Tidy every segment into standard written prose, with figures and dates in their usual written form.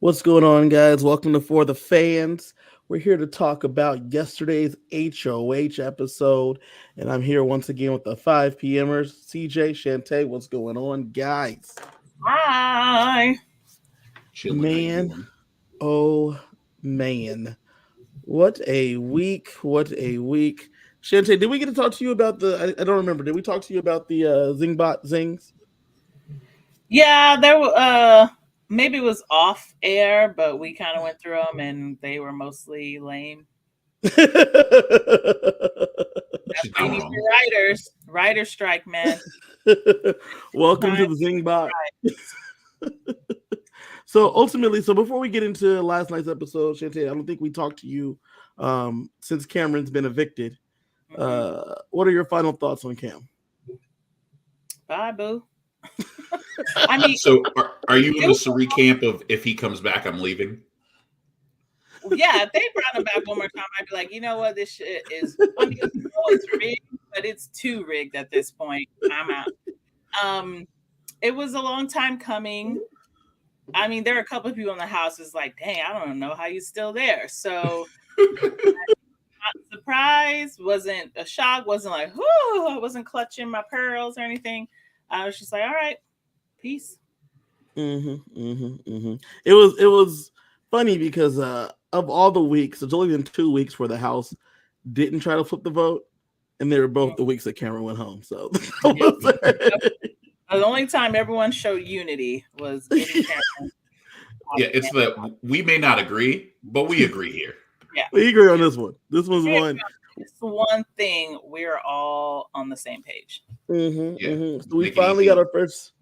What's going on, guys? Welcome to For the Fans. We're here to talk about yesterday's HOH episode, and I'm here once again with the 5 PMers, CJ, Chantae. What's going on, guys? Hi. Chilling. How you Man, doing? oh man, what a week! What a week! Chantae, did we get to talk to you about the? I don't remember. Did we talk to you about the Zingbot Zings? Yeah, there were maybe it was off air, but we kind of went through them and they were mostly lame. She's We not need wrong. writers. Writer strike, man. Welcome to Time the Zingbot. So ultimately, so before we get into last night's episode, Chantae, I don't think we talked to you since Cameron's been evicted. What are your final thoughts on Cam? Bye, boo. I mean, So, are you in the Sari camp of if he comes back, I'm leaving? yeah, if they brought him back one more time, I'd be like, you know what, this shit is. I mean, it's rigged, but it's too rigged at this point. I'm out. It was a long time coming. I mean, there are a couple of people in the house is like, dang, I don't know how you're still there. So not surprised, wasn't a shock, wasn't like, whoo, I wasn't clutching my pearls or anything. I was just like, all right, peace. It was funny because of all the weeks, it's only been 2 weeks where the House didn't try to flip the vote, and they were both the weeks that Cameron went home. So The only time everyone showed unity was getting Cameron. Yeah, it's the we may not agree, but we agree here. Yeah, we agree on this one. This was one. It's the one thing we're all on the same page. So we finally got our first.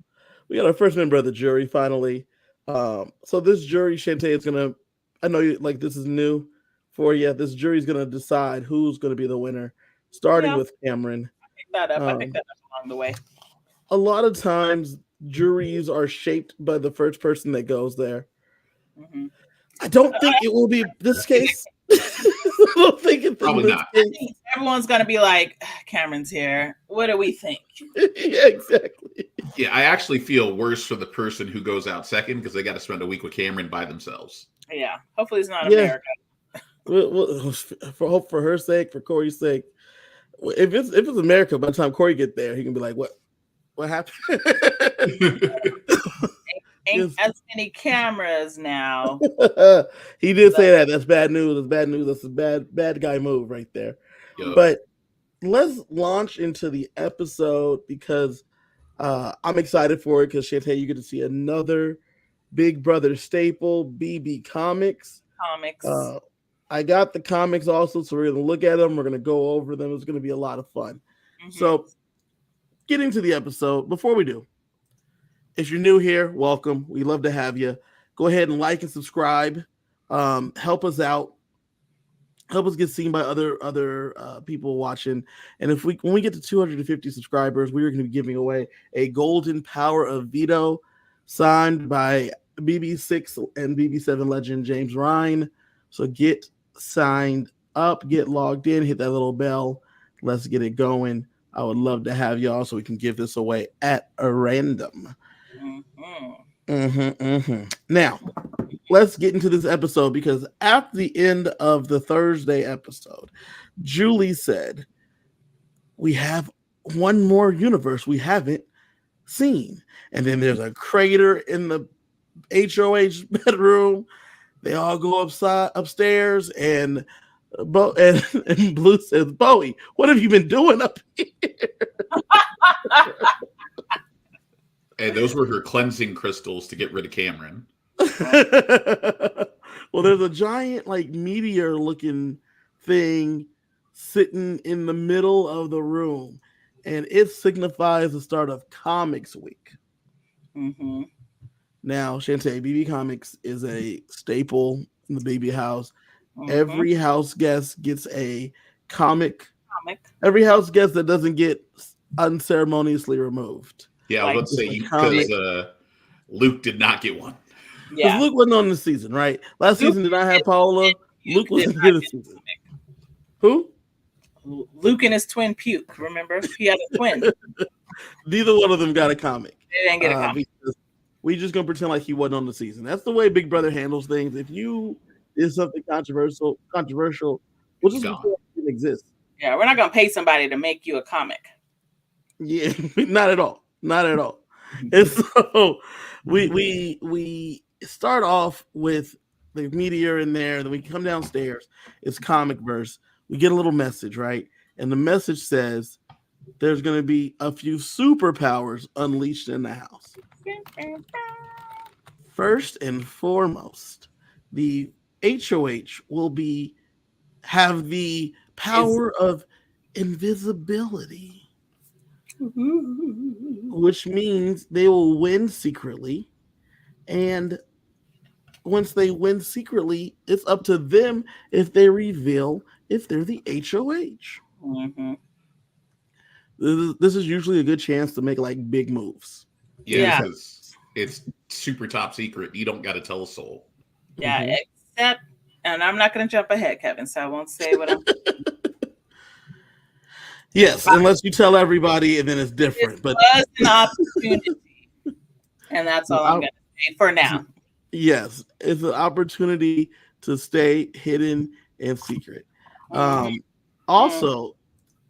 We got our first member of the jury finally. So this jury, Chantae, is gonna. I know you like this is new for you. This jury is gonna decide who's gonna be the winner, starting with Cameron. I picked that up. I picked that up along the way. A lot of times, juries are shaped by the first person that goes there. I don't think it will be this case. I don't think it's Probably not. Case. Everyone's gonna be like, Cameron's here. What do we think? Yeah, exactly. Yeah, I actually feel worse for the person who goes out second because they got to spend a week with Cameron by themselves. Yeah, hopefully it's not America. For her sake, for Corey's sake, if it's America, by the time Corey get there, he can be like, "What happened?" Ain't as many cameras now. He did say that. That's bad news. That's bad news. That's a bad guy move right there. Yo. But let's launch into the episode because I'm excited for it because Chantae, you get to see another Big Brother staple, BB Comics. I got the comics also, so we're going to look at them. We're going to go over them. It's going to be a lot of fun. So, getting to the episode, before we do, if you're new here, welcome. We love to have you. Go ahead and like and subscribe. Help us out. Help us get seen by other people watching. And when we get to 250 subscribers, we are going to be giving away a golden power of veto signed by BB6 and BB7 legend James Ryan. So get signed up, get logged in, hit that little bell. Let's get it going. I would love to have y'all so we can give this away at a random. Now, let's get into this episode because at the end of the Thursday episode, Julie said, we have one more universe we haven't seen. And then there's a crater in the HOH bedroom. They all go upstairs and Blue says, Bowie, what have you been doing up here? And those were her cleansing crystals to get rid of Cameron. Well, there's a giant like meteor looking thing sitting in the middle of the room, and it signifies the start of Comics Week. Now, Chantae, BB Comics is a staple in the BB house. Every house guest gets a comic. Every house guest that doesn't get unceremoniously removed. Yeah, I was about to say because Luke did not get one. Because Luke wasn't on the season, right? Last season did I have Paola? Luke wasn't in the season. Who? Luke and his twin puke. Remember, he had a twin. Neither one of them got a comic. They didn't get a comic. we just gonna pretend like he wasn't on the season. That's the way Big Brother handles things. If you did something controversial, we'll just Gone. pretend it didn't exist. Yeah, we're not gonna pay somebody to make you a comic. Yeah, not at all. Not at all. And so we start off with the meteor in there, then we come downstairs. It's comic verse. We get a little message, right? And the message says there's going to be a few superpowers unleashed in the house. First and foremost, the HOH will have the power of invisibility, which means they will win secretly. And once they win secretly, it's up to them if they reveal if they're the HOH. Mm-hmm. This is usually a good chance to make like big moves. Yeah. Because it's super top secret. You don't got to tell a soul. Yeah, except, and I'm not going to jump ahead, Kevin, so I won't say what I'm. Yes, unless you tell everybody, and then it's different. But was an opportunity, and that's all I'm going to say for now. Yes, it's an opportunity to stay hidden and secret. Also,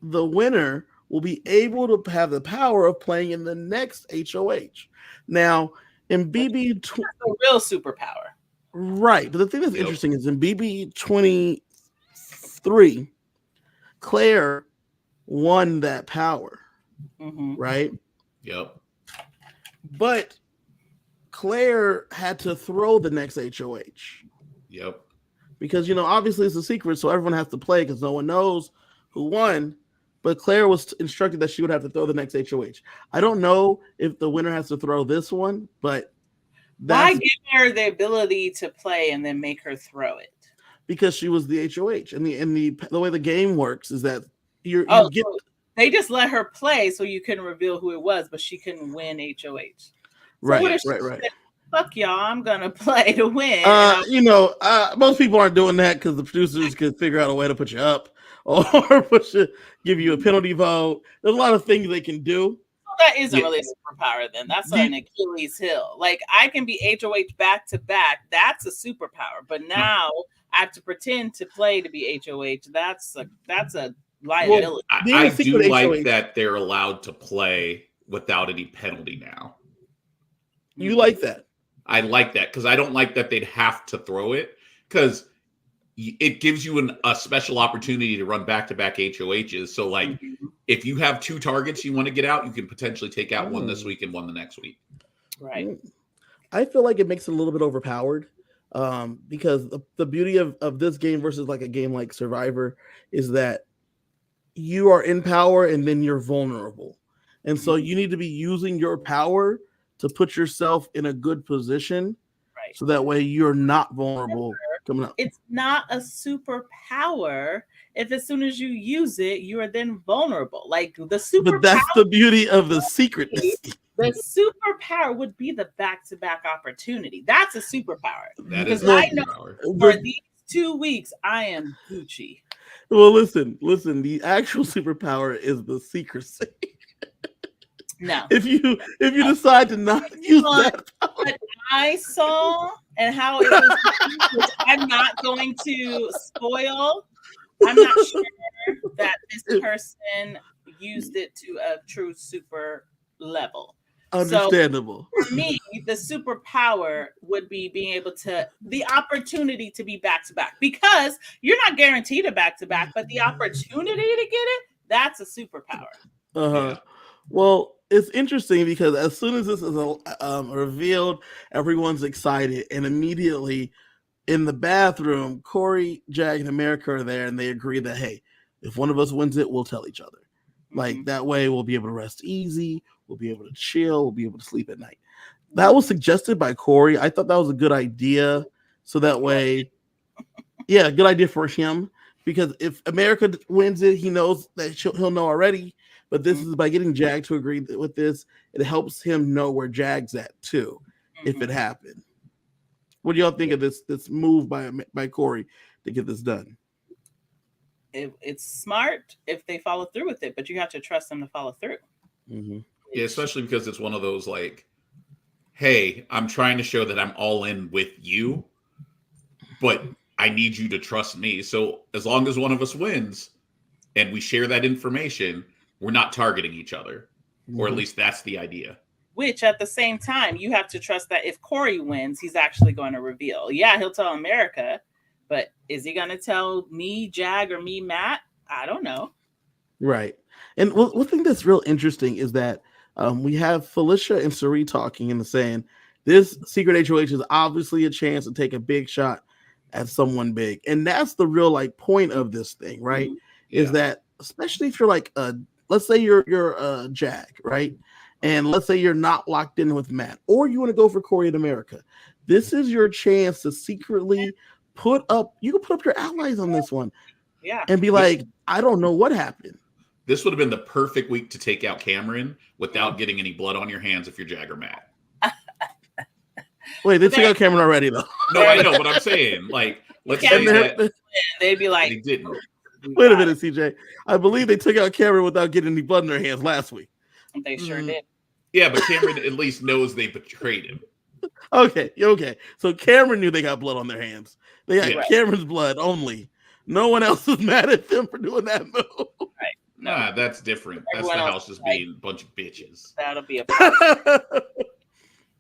the winner will be able to have the power of playing in the next HOH. Now, in BB, that's a real superpower, right? But the thing that's interesting is in BB 23, Claire won that power, right? Yep. But Claire had to throw the next HOH. Yep. Because, obviously it's a secret, so everyone has to play because no one knows who won. But Claire was instructed that she would have to throw the next HOH. I don't know if the winner has to throw this one, but why give her the ability to play and then make her throw it? Because she was the HOH, and the way the game works is that so they just let her play, so you couldn't reveal who it was, but she couldn't win HOH. So right. Said, fuck y'all, I'm gonna play to win. Most people aren't doing that because the producers could figure out a way to put you up or give you a penalty vote. There's a lot of things they can do. Well, that isn't really a superpower then. That's an Achilles heel. Like, I can be HOH back to back. That's a superpower. But now I have to pretend to play to be HOH. That's a liability. Well, I do like that they're allowed to play without any penalty now. You like that? I like that because I don't like that they'd have to throw it because it gives you a special opportunity to run back-to-back HOHs. So, like, if you have two targets you want to get out, you can potentially take out one this week and one the next week. Right. I feel like it makes it a little bit overpowered because the beauty of this game versus like a game like Survivor is that you are in power and then you're vulnerable. And so you need to be using your power to put yourself in a good position, right? So that way you're not vulnerable coming up. It's not a superpower if as soon as you use it, you are then vulnerable. Like the superpower. But that's the beauty of the secretness. The superpower would be the back-to-back opportunity. That's a superpower. Because I know for these 2 weeks, I am Gucci. Well, listen. The actual superpower is the secrecy. No. If you decide to not use that power. What I saw and how it was used, which I'm not going to spoil. I'm not sure that this person used it to a true super level. Understandable. So for me, the superpower would be being able to the opportunity to be back to back, because you're not guaranteed a back to back, but the opportunity to get it, that's a superpower. Yeah. Well, it's interesting because as soon as this is revealed, everyone's excited, and immediately in the bathroom, Corey, Jag, and America are there, and they agree that, hey, if one of us wins it, we'll tell each other. Like, that way we'll be able to rest easy, we'll be able to chill, we'll be able to sleep at night. That was suggested by Corey. I thought that was a good idea. So that way, good idea for him. Because if America wins it, he knows that he'll know already. But this is by getting Jag to agree with this. It helps him know where Jag's at too, if it happened. What do y'all think of this move by Corey to get this done? It's smart if they follow through with it, but you have to trust them to follow through. Yeah, especially because it's one of those like, hey, I'm trying to show that I'm all in with you, but I need you to trust me. So as long as one of us wins and we share that information, we're not targeting each other. Or at least that's the idea. Which at the same time, you have to trust that if Corey wins, he's actually going to reveal. Yeah, he'll tell America, but is he going to tell me, Jag, or me, Matt? I don't know. Right. And one thing that's real interesting is that we have Felicia and Cirie talking and saying this secret HOH is obviously a chance to take a big shot at someone big. And that's the real like point of this thing, right? Is that especially if you're like let's say you're a Jag, right? And let's say you're not locked in with Matt, or you want to go for Corey in America. This is your chance to secretly put up your allies on this one. Yeah. And be like, I don't know what happened. This would have been the perfect week to take out Cameron without getting any blood on your hands if you're Jag or Matt. Wait, they took out Cameron already, though. No, I know, but I'm saying, like, let's say that they'd be like, they didn't. Wait a minute, CJ. I believe they took out Cameron without getting any blood in their hands last week. They sure did. Yeah, but Cameron at least knows they betrayed him. Okay. So Cameron knew they got blood on their hands. They got Cameron's blood only. No one else is mad at them for doing that move. Right. No, Nah, that's different. Everyone that's the else house just like, being a bunch of bitches. That'll be a problem.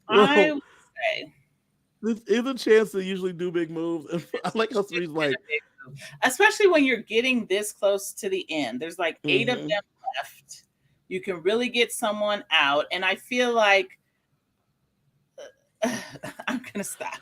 I would say this is a chance to usually do big moves. I like how Cirie's like, especially when you're getting this close to the end. There's like 8 of them left. You can really get someone out, and I feel like I'm gonna stop.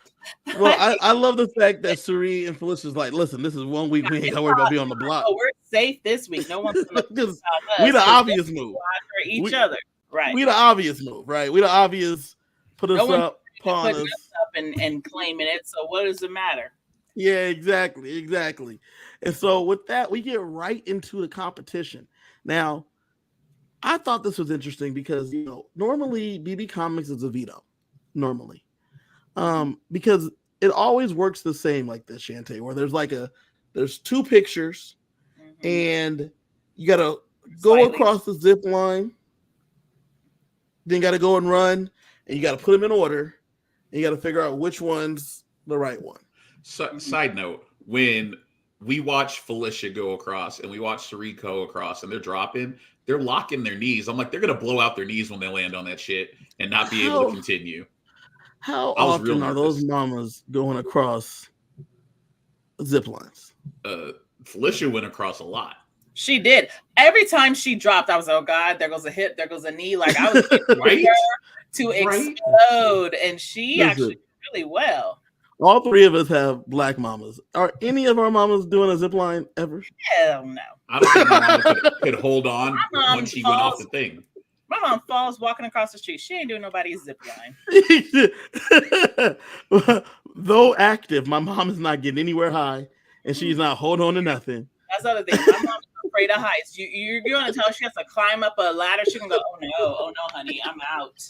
Well, I love the fact that Cirie and Felicia's like, listen, this is 1 week we ain't gotta worry about being on the block. Oh, we're safe this week. No one's gonna because we the obvious move for each other, right? We the obvious move, right? We the obvious put us up, pawn us up and claiming it. So what does it matter? Yeah, exactly. And so with that, we get right into the competition. Now, I thought this was interesting because normally BB Comics is a veto, normally, because it always works the same like this, Chantae, where there's 2 pictures, and you gotta go across the zip line, then you gotta go and run, and you gotta put them in order, and you gotta figure out which one's the right one. So, side note: when we watch Felicia go across and we watch Cirie go across, and they're dropping, they're locking their knees. I'm like, they're gonna blow out their knees when they land on that shit and not be able to continue. How often are those mamas going across zip lines? Felicia went across a lot. She did. Every time she dropped, I was, oh God, there goes a hip, there goes a knee. Like I was right? to explode, and she actually did really well. All 3 of us have black mamas. Are any of our mamas doing a zip line ever? Hell no. I don't think my mama could hold on when she went off the thing. My mom falls walking across the street. She ain't doing nobody's zip line. Though active, my mom is not getting anywhere high, and she's not holding on to nothing. That's the other thing. My mom's afraid of heights. You're going to tell her she has to climb up a ladder. She can go, oh no, honey, I'm out.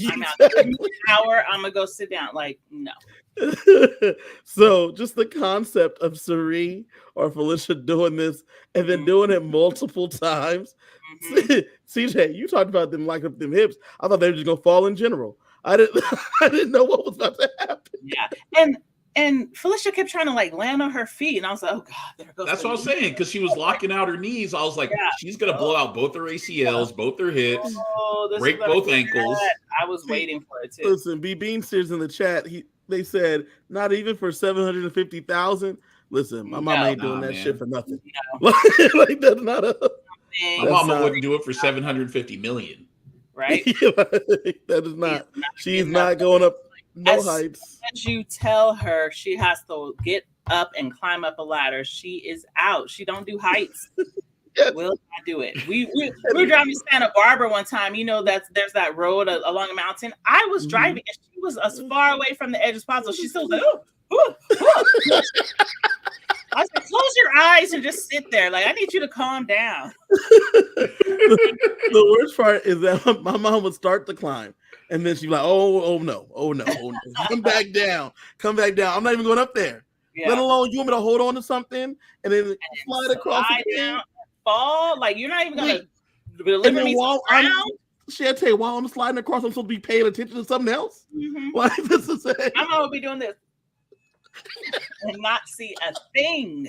I'm out. Give me an hour. I'm gonna go sit down. Like no. So just the concept of Cirie or Felicia doing this and then doing it multiple times. CJ, you talked about them liking up them hips. I thought they were just gonna fall in general. I didn't know what was about to happen. Yeah, and Felicia kept trying to like land on her feet, and I was like, oh God, there goes. That's what I was saying, because she was locking out her knees. I was like, she's gonna blow out both her ACLs, both her hips, break both ankles. I was waiting for it too. Listen, B Beansters in the chat, they said not even for 750,000. Listen, my mama ain't doing that shit for nothing. No. like that's not a. My mama wouldn't do it for 750 million. Right? That is not. She's not going up no heights. As you tell her she has to get up and climb up a ladder, she is out. She don't do heights. Yes. Will not do it. We were driving to Santa Barbara one time. There's that road along a mountain. I was driving and she was as far away from the edge as possible. She still was like, ooh. I said, close your eyes and just sit there. Like, I need you to calm down. The worst part is that my mom would start to climb. And then she'd be like, oh no. Come back down. I'm not even going up there. Yeah. Let alone you want me to hold on to something and then slide across the down, fall. Like, you're not even going to deliver me some ground. Chantae, while I'm sliding across, I'm supposed to be paying attention to something else. Like this is it. I'm gonna be doing this and not see a thing.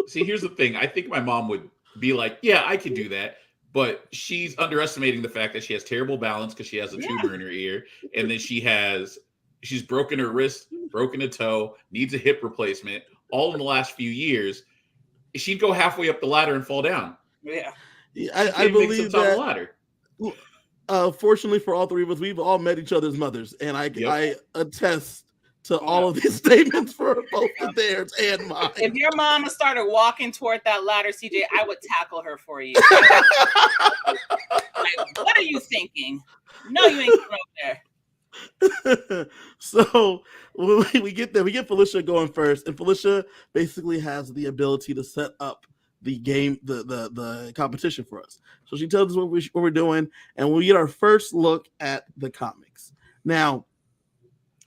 See, here's the thing. I think my mom would be like, "Yeah, I can do that," but she's underestimating the fact that she has terrible balance because she has a tumor in her ear, and then she's broken her wrist, broken a toe, needs a hip replacement, all in the last few years. She'd go halfway up the ladder and fall down. Yeah, I believe that. Ladder. Fortunately for all three of us, we've all met each other's mothers, and I attest to all of these statements for both of theirs and mine. If your mama started walking toward that ladder, CJ, I would tackle her for you. Like, what are you thinking? No, you ain't going up there. So when we get there, we get Felicia going first, and Felicia basically has the ability to set up the game, the competition for us. So she tells us what we're doing, and we get our first look at the comics. Now,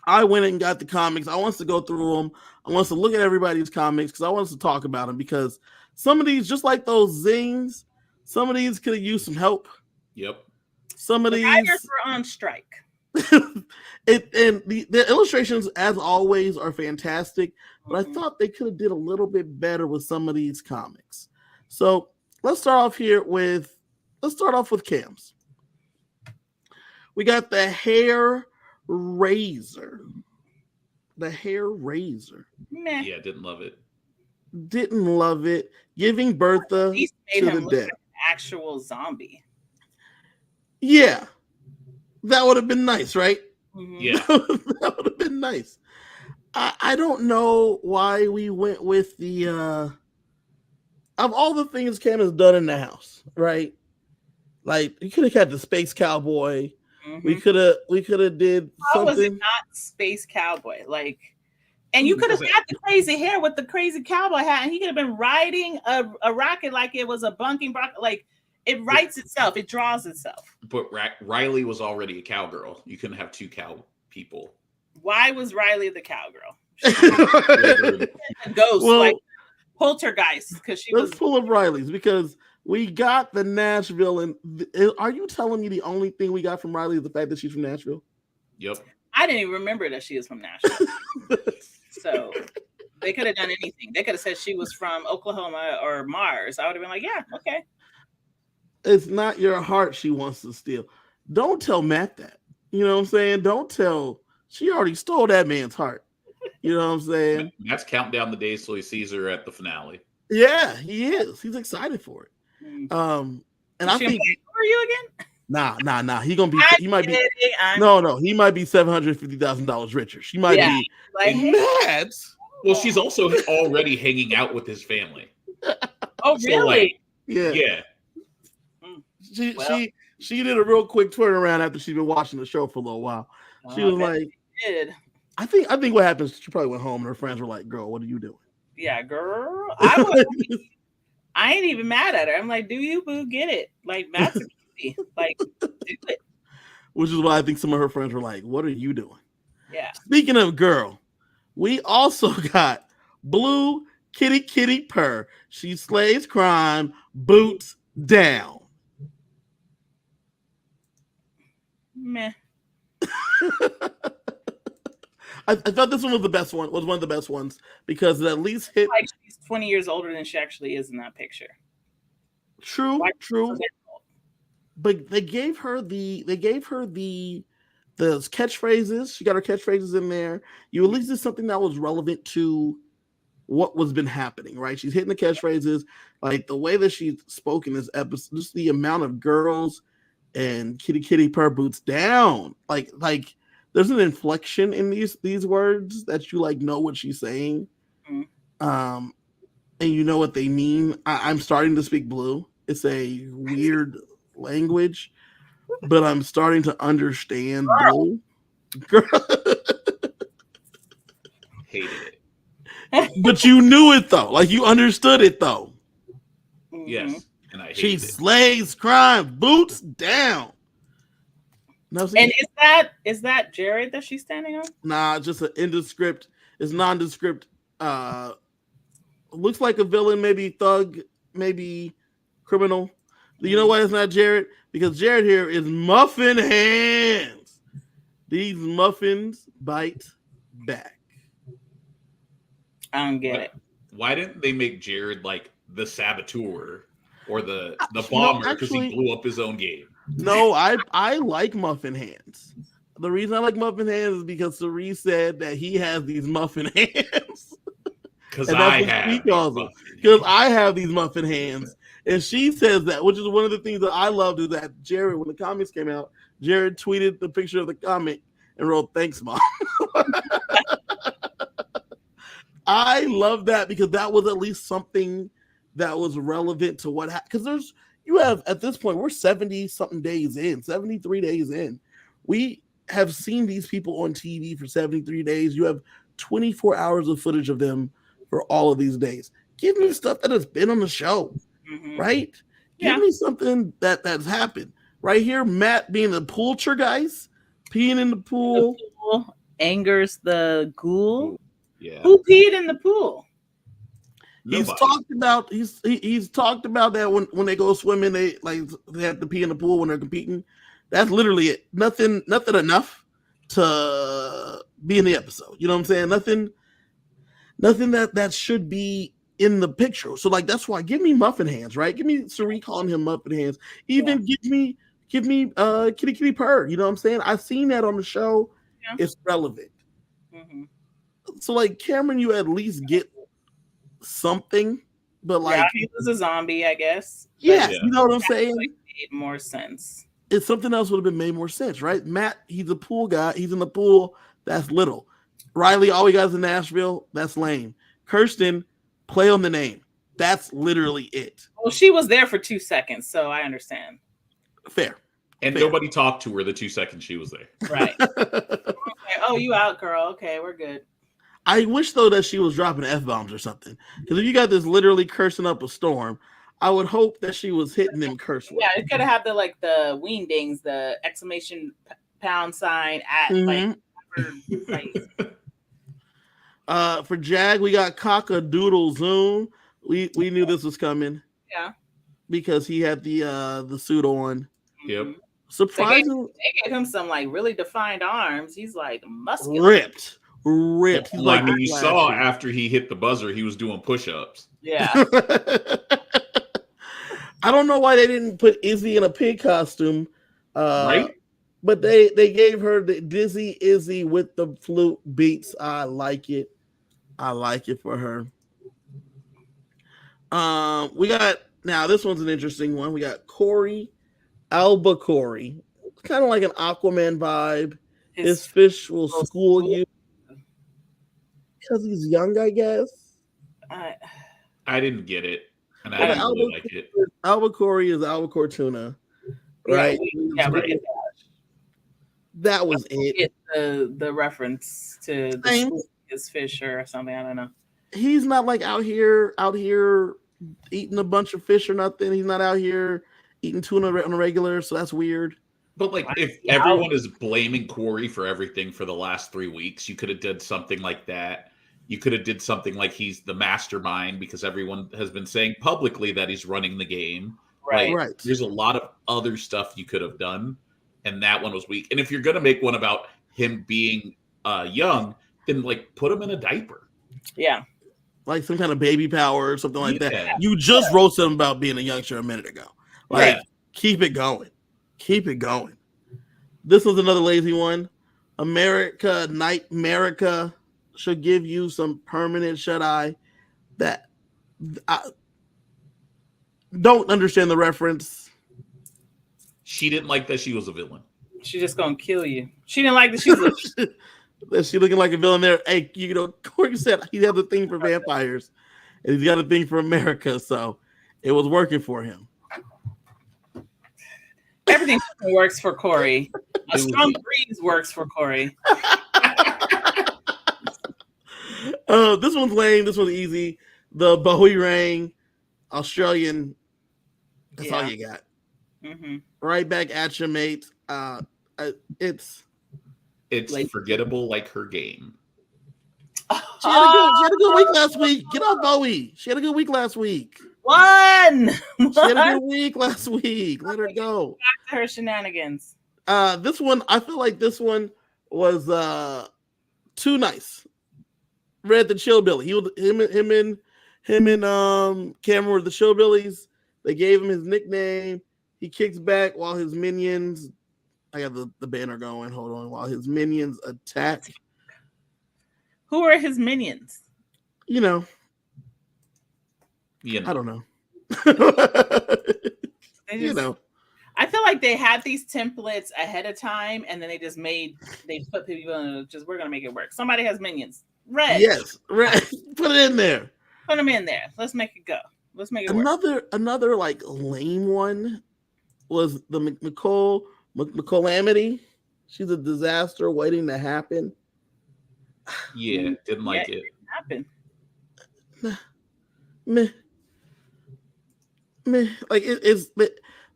I went and got the comics. I want us to go through them. I want us to look at everybody's comics because I want us to talk about them, because some of these, just like those zings, some of these could have used some help. Yep. Some of these writers were on strike. The illustrations, as always, are fantastic, but I thought they could have did a little bit better with some of these comics. So let's start off with Cam's. We got the hair razor. The hair razor. Meh. Yeah, didn't love it. Didn't love it. Giving Bertha to the dead. Like actual zombie. Yeah. That would have been nice, right? Yeah. That would have been nice. I don't know why we went with the of all the things Cam has done in the house, right? Like, you could have had the space cowboy. We could have did How was it something. not space cowboy? Like, and you could have had the crazy hair with the crazy cowboy hat, and he could have been riding a rocket like it was a bunking rocket. Like, it writes itself, it draws itself. But Riley was already a cowgirl. You couldn't have two cow people. Why was Riley the cowgirl? A ghost, like poltergeist, because she was. Let's pull up Riley's, because we got the Nashville, and are you telling me the only thing we got from Riley is the fact that she's from Nashville? Yep. I didn't even remember that she was from Nashville. So they could have done anything. They could have said she was from Oklahoma or Mars. I would have been like, yeah, okay. It's not your heart she wants to steal. Don't tell Matt that. You know what I'm saying? Don't tell. She already stole that man's heart. You know what I'm saying? Matt's counting down the days till he sees her at the finale. Yeah, he is. He's excited for it. And I think, are you again? Nah. He gonna be. He might be. No. He might be $750,000 richer. She might be like mad. Well, she's also already hanging out with his family. Oh, really? Yeah. She did a real quick turnaround after she'd been watching the show for a little while. She was like, I think what happens, she probably went home and her friends were like, girl, what are you doing? Yeah, girl. I ain't even mad at her. I'm like, do you, boo? Get it. Like, Matt's a cutie. Like, do it. Which is why I think some of her friends were like, what are you doing? Yeah. Speaking of girl, we also got Blue Kitty Purr. She slays crime, boots down. Meh. I thought this one was the best one. Was one of the best ones because it at least hit. Like, she's 20 years older than she actually is in that picture. True. But they gave her the catchphrases. She got her catchphrases in there. You at least did something that was relevant to what was been happening, right? She's hitting the catchphrases, like the way that she's spoken this episode, just the amount of girls and kitty purr boots down. Like there's an inflection in these words that you like know what she's saying. And you know what they mean. I'm starting to speak blue. It's a weird language, but I'm starting to understand blue. Girl. Hated it. But you knew it though. Like you understood it though. Yes. And I hate she slays crime, boots down. No, and is that Jared that she's standing on? Nah, just an indescript. It's nondescript. Looks like a villain, maybe thug, maybe criminal. You know why it's not Jared? Because Jared here is muffin hands. These muffins bite back. I don't get it. Why didn't they make Jared like the saboteur or the bomber because he blew up his own game? No, I like muffin hands. The reason I like muffin hands is because Cerise said that he has these muffin hands. Because I have these muffin hands. And she says that, which is one of the things that I loved, is that Jared, when the comics came out, Jared tweeted the picture of the comic and wrote, "Thanks, Mom." I love that because that was at least something that was relevant to what happened. Because at this point, we're 70-something days in, 73 days in. We have seen these people on TV for 73 days. You have 24 hours of footage of them for all of these days. Give me stuff that has been on the show, right? Give me something that's happened. Right here, Matt being the poolcher guys, peeing in the pool. Angers the ghoul. Yeah. Who peed in the pool? He's talked about that when they go swimming, they have to pee in the pool when they're competing. That's literally it. Nothing enough to be in the episode. You know what I'm saying? Nothing that should be in the picture. So that's why give me muffin hands, right? Give me Suri calling him muffin hands. Even give me kitty kitty purr. You know what I'm saying? I've seen that on the show. Yeah. It's relevant. Mm-hmm. So Cameron, you at least get something, but he was a zombie, I guess. Yeah, you know what I'm saying? Made more sense. If something else would have been made more sense, right? Matt, he's a pool guy. He's in the pool. That's little. Riley, all we got is in Nashville. That's lame. Kirsten, play on the name. That's literally it. Well, she was there for 2 seconds, so I understand. Fair. And nobody talked to her the 2 seconds she was there. Right. Okay, oh, you out, girl. Okay, we're good. I wish, though, that she was dropping F-bombs or something. Because if you got this literally cursing up a storm, I would hope that she was hitting them curse words. Yeah, it could have had the weendings, the exclamation pound sign at for Jag, we got Cock-a-Doodle Zoom. We knew this was coming. Yeah. Because he had the suit on. Yep. Surprisingly, they gave him some really defined arms. He's muscular. Ripped. He's I mean, you saw after he hit the buzzer, he was doing push-ups. Yeah. I don't know why they didn't put Izzy in a pig costume. Right? But they gave her the Dizzy Izzy with the flute beats. I like it. I like it for her. We got, now this one's an interesting one. We got Corey Albacore. Kind of like an Aquaman vibe. His fish will school you. Because he's young, I guess. I didn't get it. And I didn't really like it. Albacore is albacore tuna. Right? Yeah, we get that. That was it. Get the reference to his fish or something. I don't know. He's not out here eating a bunch of fish or nothing. He's not out here eating tuna on a regular, so that's weird. But if everyone is blaming Corey for everything for the last 3 weeks, you could have did something like that. You could have did something like he's the mastermind because everyone has been saying publicly that he's running the game. Right. Right. There's a lot of other stuff you could have done, and that one was weak. And if you're going to make one about him being young, then put him in a diaper. Yeah. Like some kind of baby power or something like that. You just wrote something about being a youngster a minute ago. Keep it going. Keep it going. This was another lazy one. America should give you some permanent shut-eye. That I don't understand the reference. She didn't like that she was a villain. She's just gonna kill you. She didn't like that she was that she looking like a villain there. Hey, Corey said he has a thing for vampires, and he's got a thing for America, so it was working for him. Everything works for Corey. A strong breeze works for Corey. This one's lame. This one's easy. The Bowie ring, Australian. That's all you got. Mm-hmm. Right back at you, mate. It's forgettable like her game. She had a good week last week. Get off Bowie. She had a good week last week. One. She had a good week last week. Let her go. Back to her shenanigans. This one, I feel like this one was too nice. Red the Chillbilly. Him and Cameron were the Chillbillies. They gave him his nickname. He kicks back while his minions. I got the banner going. Hold on. While his minions attack. Who are his minions? You know. I don't know. You know. I feel like they had these templates ahead of time, and then they put people in. We're gonna make it work. Somebody has minions. Red. Yes, red. Put it in there. Put them in there. Let's make it go. Let's make it work. Another like lame one was the McColamity. She's a disaster waiting to happen. Yeah, didn't like it. Happen. Meh. Like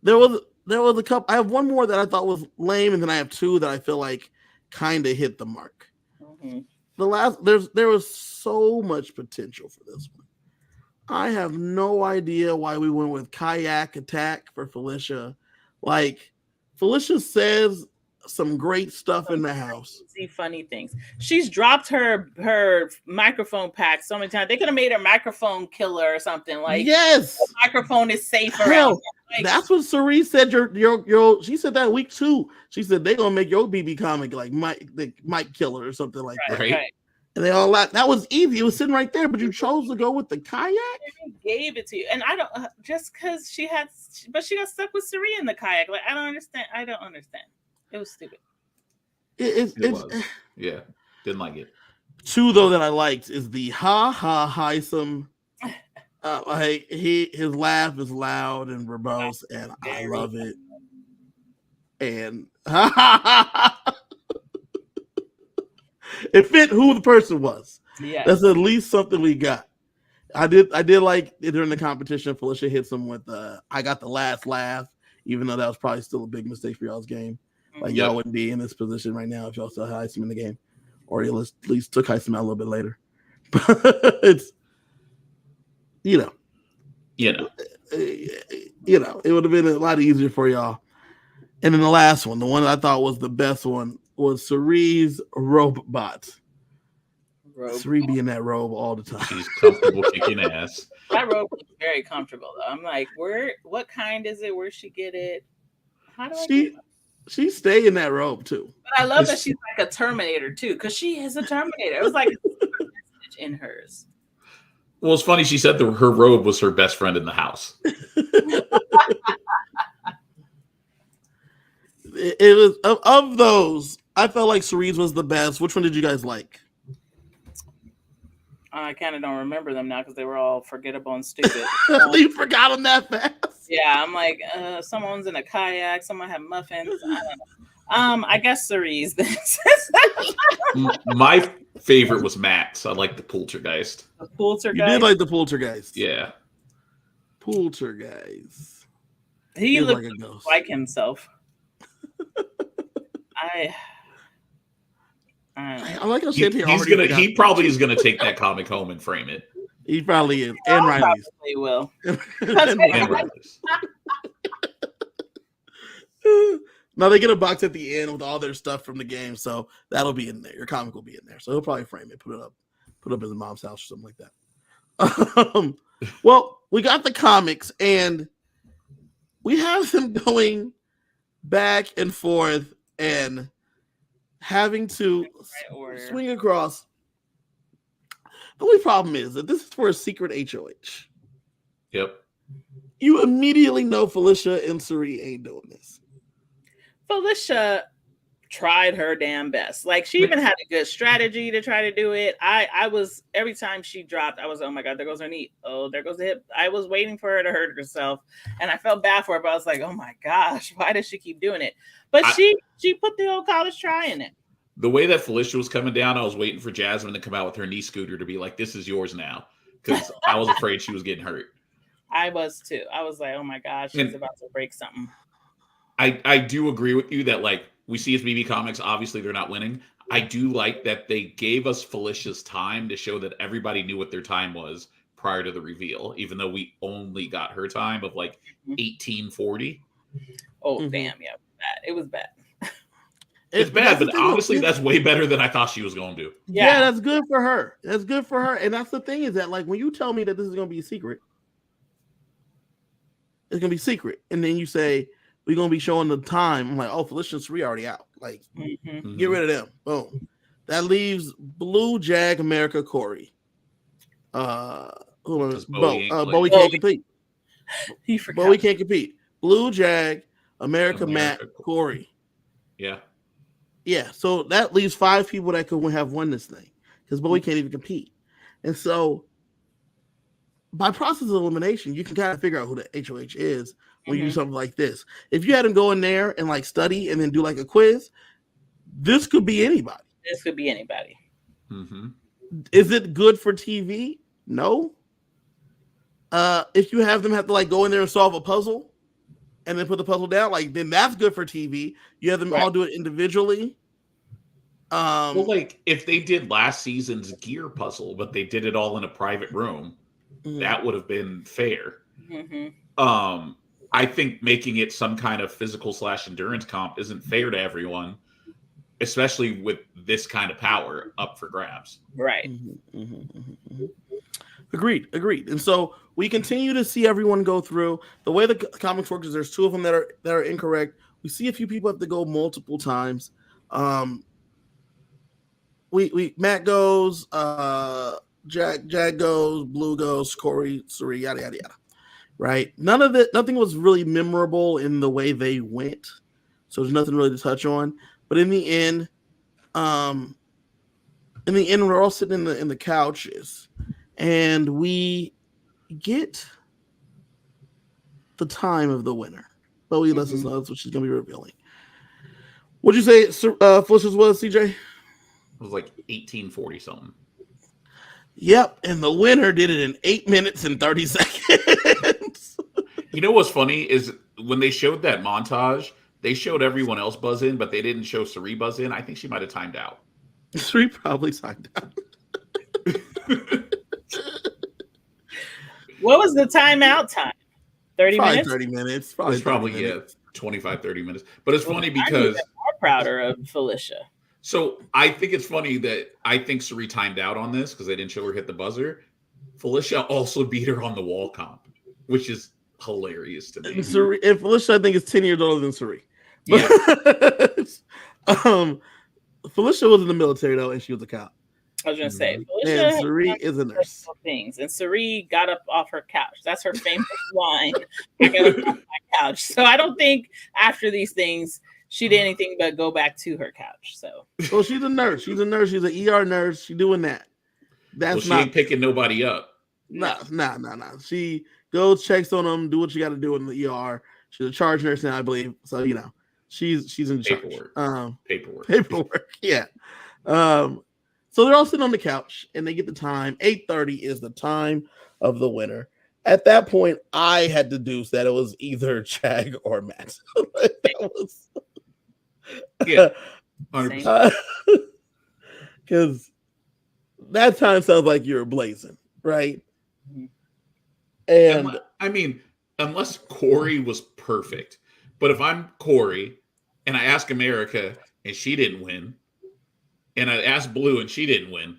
there was a couple. I have one more that I thought was lame, and then I have two that I feel like kind of hit the mark. Mm-hmm. There was so much potential for this one. I have no idea why we went with kayak attack for Felicia. Like Felicia says some great stuff in the house. See funny things. She's dropped her microphone pack so many times. They could have made her microphone killer or something. Like yes, the microphone is safe around. Hell, like, that's what Cerise said. Your she said that week too. She said they're gonna make your BB comic like Mike Killer or something like that. Right. And they all laughed. That was easy. It was sitting right there, but you chose to go with the kayak. She gave it to you, and I don't just because she got stuck with Cerise in the kayak. Like I don't understand. It was stupid. It was. Yeah, didn't like it. Two though that I liked is the Heisem. Like his laugh is loud and verbose, and I love it. And it fit who the person was. Yeah, that's at least something we got. I did like during the competition. Felicia hits him with I got the last laugh, even though that was probably still a big mistake for y'all's game. Like y'all wouldn't be in this position right now if y'all still had Heisem in the game, or you at least took Heisem out a little bit later. But it's it would have been a lot easier for y'all. And then the last one, the one I thought was the best one, was Cerise Robot. Cerise be in that robe all the time. She's comfortable kicking ass. That robe is very comfortable though. I'm like, what kind is it? Where'd she get it? How do I get it? She stay in that robe too. But I love that she's like a Terminator too, because she is a Terminator. It was like a message in hers. Well, it's funny. She said her robe was her best friend in the house. It was of those. I felt like Cerise was the best. Which one did you guys like? I kind of don't remember them now because they were all forgettable and stupid. You forgot them that fast? Yeah, I'm like, someone's in a kayak, someone had muffins. I don't know. I guess Cerise. My favorite was Max. I like the Poltergeist. The Poltergeist. You did like the Poltergeist. Yeah. Poltergeist. He looked like himself. I like how Chantae he probably is gonna take that comic home and frame it. He probably is. And Riley's. Probably will. And Riley's. Now they get a box at the end with all their stuff from the game, so that'll be in there. Your comic will be in there, so he'll probably frame it, put it up in his mom's house or something like that. Well, we got the comics, and we have them going back and forth and having to swing across. The only problem is that this is for a secret HOH. Yep. You immediately know Felicia and Cerise ain't doing this. Felicia tried her damn best. Like she even had a good strategy to try to do it. I was every time she dropped, I was, oh my God, there goes her knee. Oh, there goes the hip. I was waiting for her to hurt herself. And I felt bad for her, but I was like, oh my gosh, why does she keep doing it? But she put the old college try in it. The way that Felicia was coming down, I was waiting for Jasmine to come out with her knee scooter to be like, this is yours now. Because I was afraid she was getting hurt. I was too. I was like, oh my gosh, she's about to break something. I do agree with you that like we see as BB Comics, obviously they're not winning. I do like that they gave us Felicia's time to show that everybody knew what their time was prior to the reveal, even though we only got her time of like 1840. Oh, damn. Yeah. It was bad. It's bad, but honestly, that's way better than I thought she was going to do. Yeah, that's good for her. That's good for her. And that's the thing is that, like, when you tell me that this is going to be a secret, it's going to be secret. And then you say, we're going to be showing the time. I'm like, oh, Felicia and Suri already out. Like, get rid of them. Boom. That leaves Blue, Jag, America, Corey. Bowie can't compete. He forgot. Bowie can't compete. Blue, Jag, America, Matt, Corey. Yeah. Yeah, so that leaves 5 people that could have won this thing because Bowie can't even compete. And so by process of elimination, you can kind of figure out who the HOH is when you do something like this. If you had him go in there and like study and then do like a quiz, this could be anybody. This could be anybody. Is it good for TV? No. If you have them have to like go in there and solve a puzzle and then put the puzzle down, like then that's good for TV. You have them all do it individually. Well, like if they did last season's gear puzzle, but they did it all in a private room, that would have been fair. I think making it some kind of physical / endurance comp isn't fair to everyone, especially with this kind of power up for grabs. Right. Agreed. And so we continue to see everyone go through. The way the comics work is there's 2 of them that are incorrect. We see a few people have to go multiple times. Matt goes, Jag goes, Blue goes, Corey, Suri, yada yada yada. Right? Nothing was really memorable in the way they went. So there's nothing really to touch on. But in the end, we're all sitting in the couches, and we get the time of the winner. Bowie lets us know that's what she's going to be revealing. What'd you say Felicia's was, CJ? It was like 1840 something. Yep, and the winner did it in 8 minutes and 30 seconds. You know what's funny is when they showed that montage, they showed everyone else buzz in, but they didn't show Suri buzz in. I think she might have timed out. Suri probably timed out. What was the timeout time? 30 minutes? 30 minutes. Probably 25, 30 minutes. But it's funny because I'm more prouder of Felicia. So I think it's funny that I think Suri timed out on this because they didn't show her hit the buzzer. Felicia also beat her on the wall comp, which is hilarious to me. And Felicia, I think, is 10 years older than Suri. Yeah. Felicia was in the military, though, and she was a cop. I was going to say, Felicia and Suri is a nurse. Things. And Suri got up off her couch. That's her famous line. I got up off my couch. So I don't think after these things, she did anything but go back to her couch. So, well, she's a nurse. She's an ER nurse. She's doing that. She ain't picking nobody up. Nah. She goes, checks on them, do what you got to do in the ER. She's a charge nurse now, I believe. So she's in paperwork. Paperwork. Yeah. So they're all sitting on the couch and they get the time. 8:30 is the time of the winner. At that point, I had deduced that it was either Jag or Matt. That was. Yeah, because that time sounds like you were blazing, right? And I mean, unless Corey was perfect, but if I'm Corey and I ask America and she didn't win, and I asked Blue and she didn't win,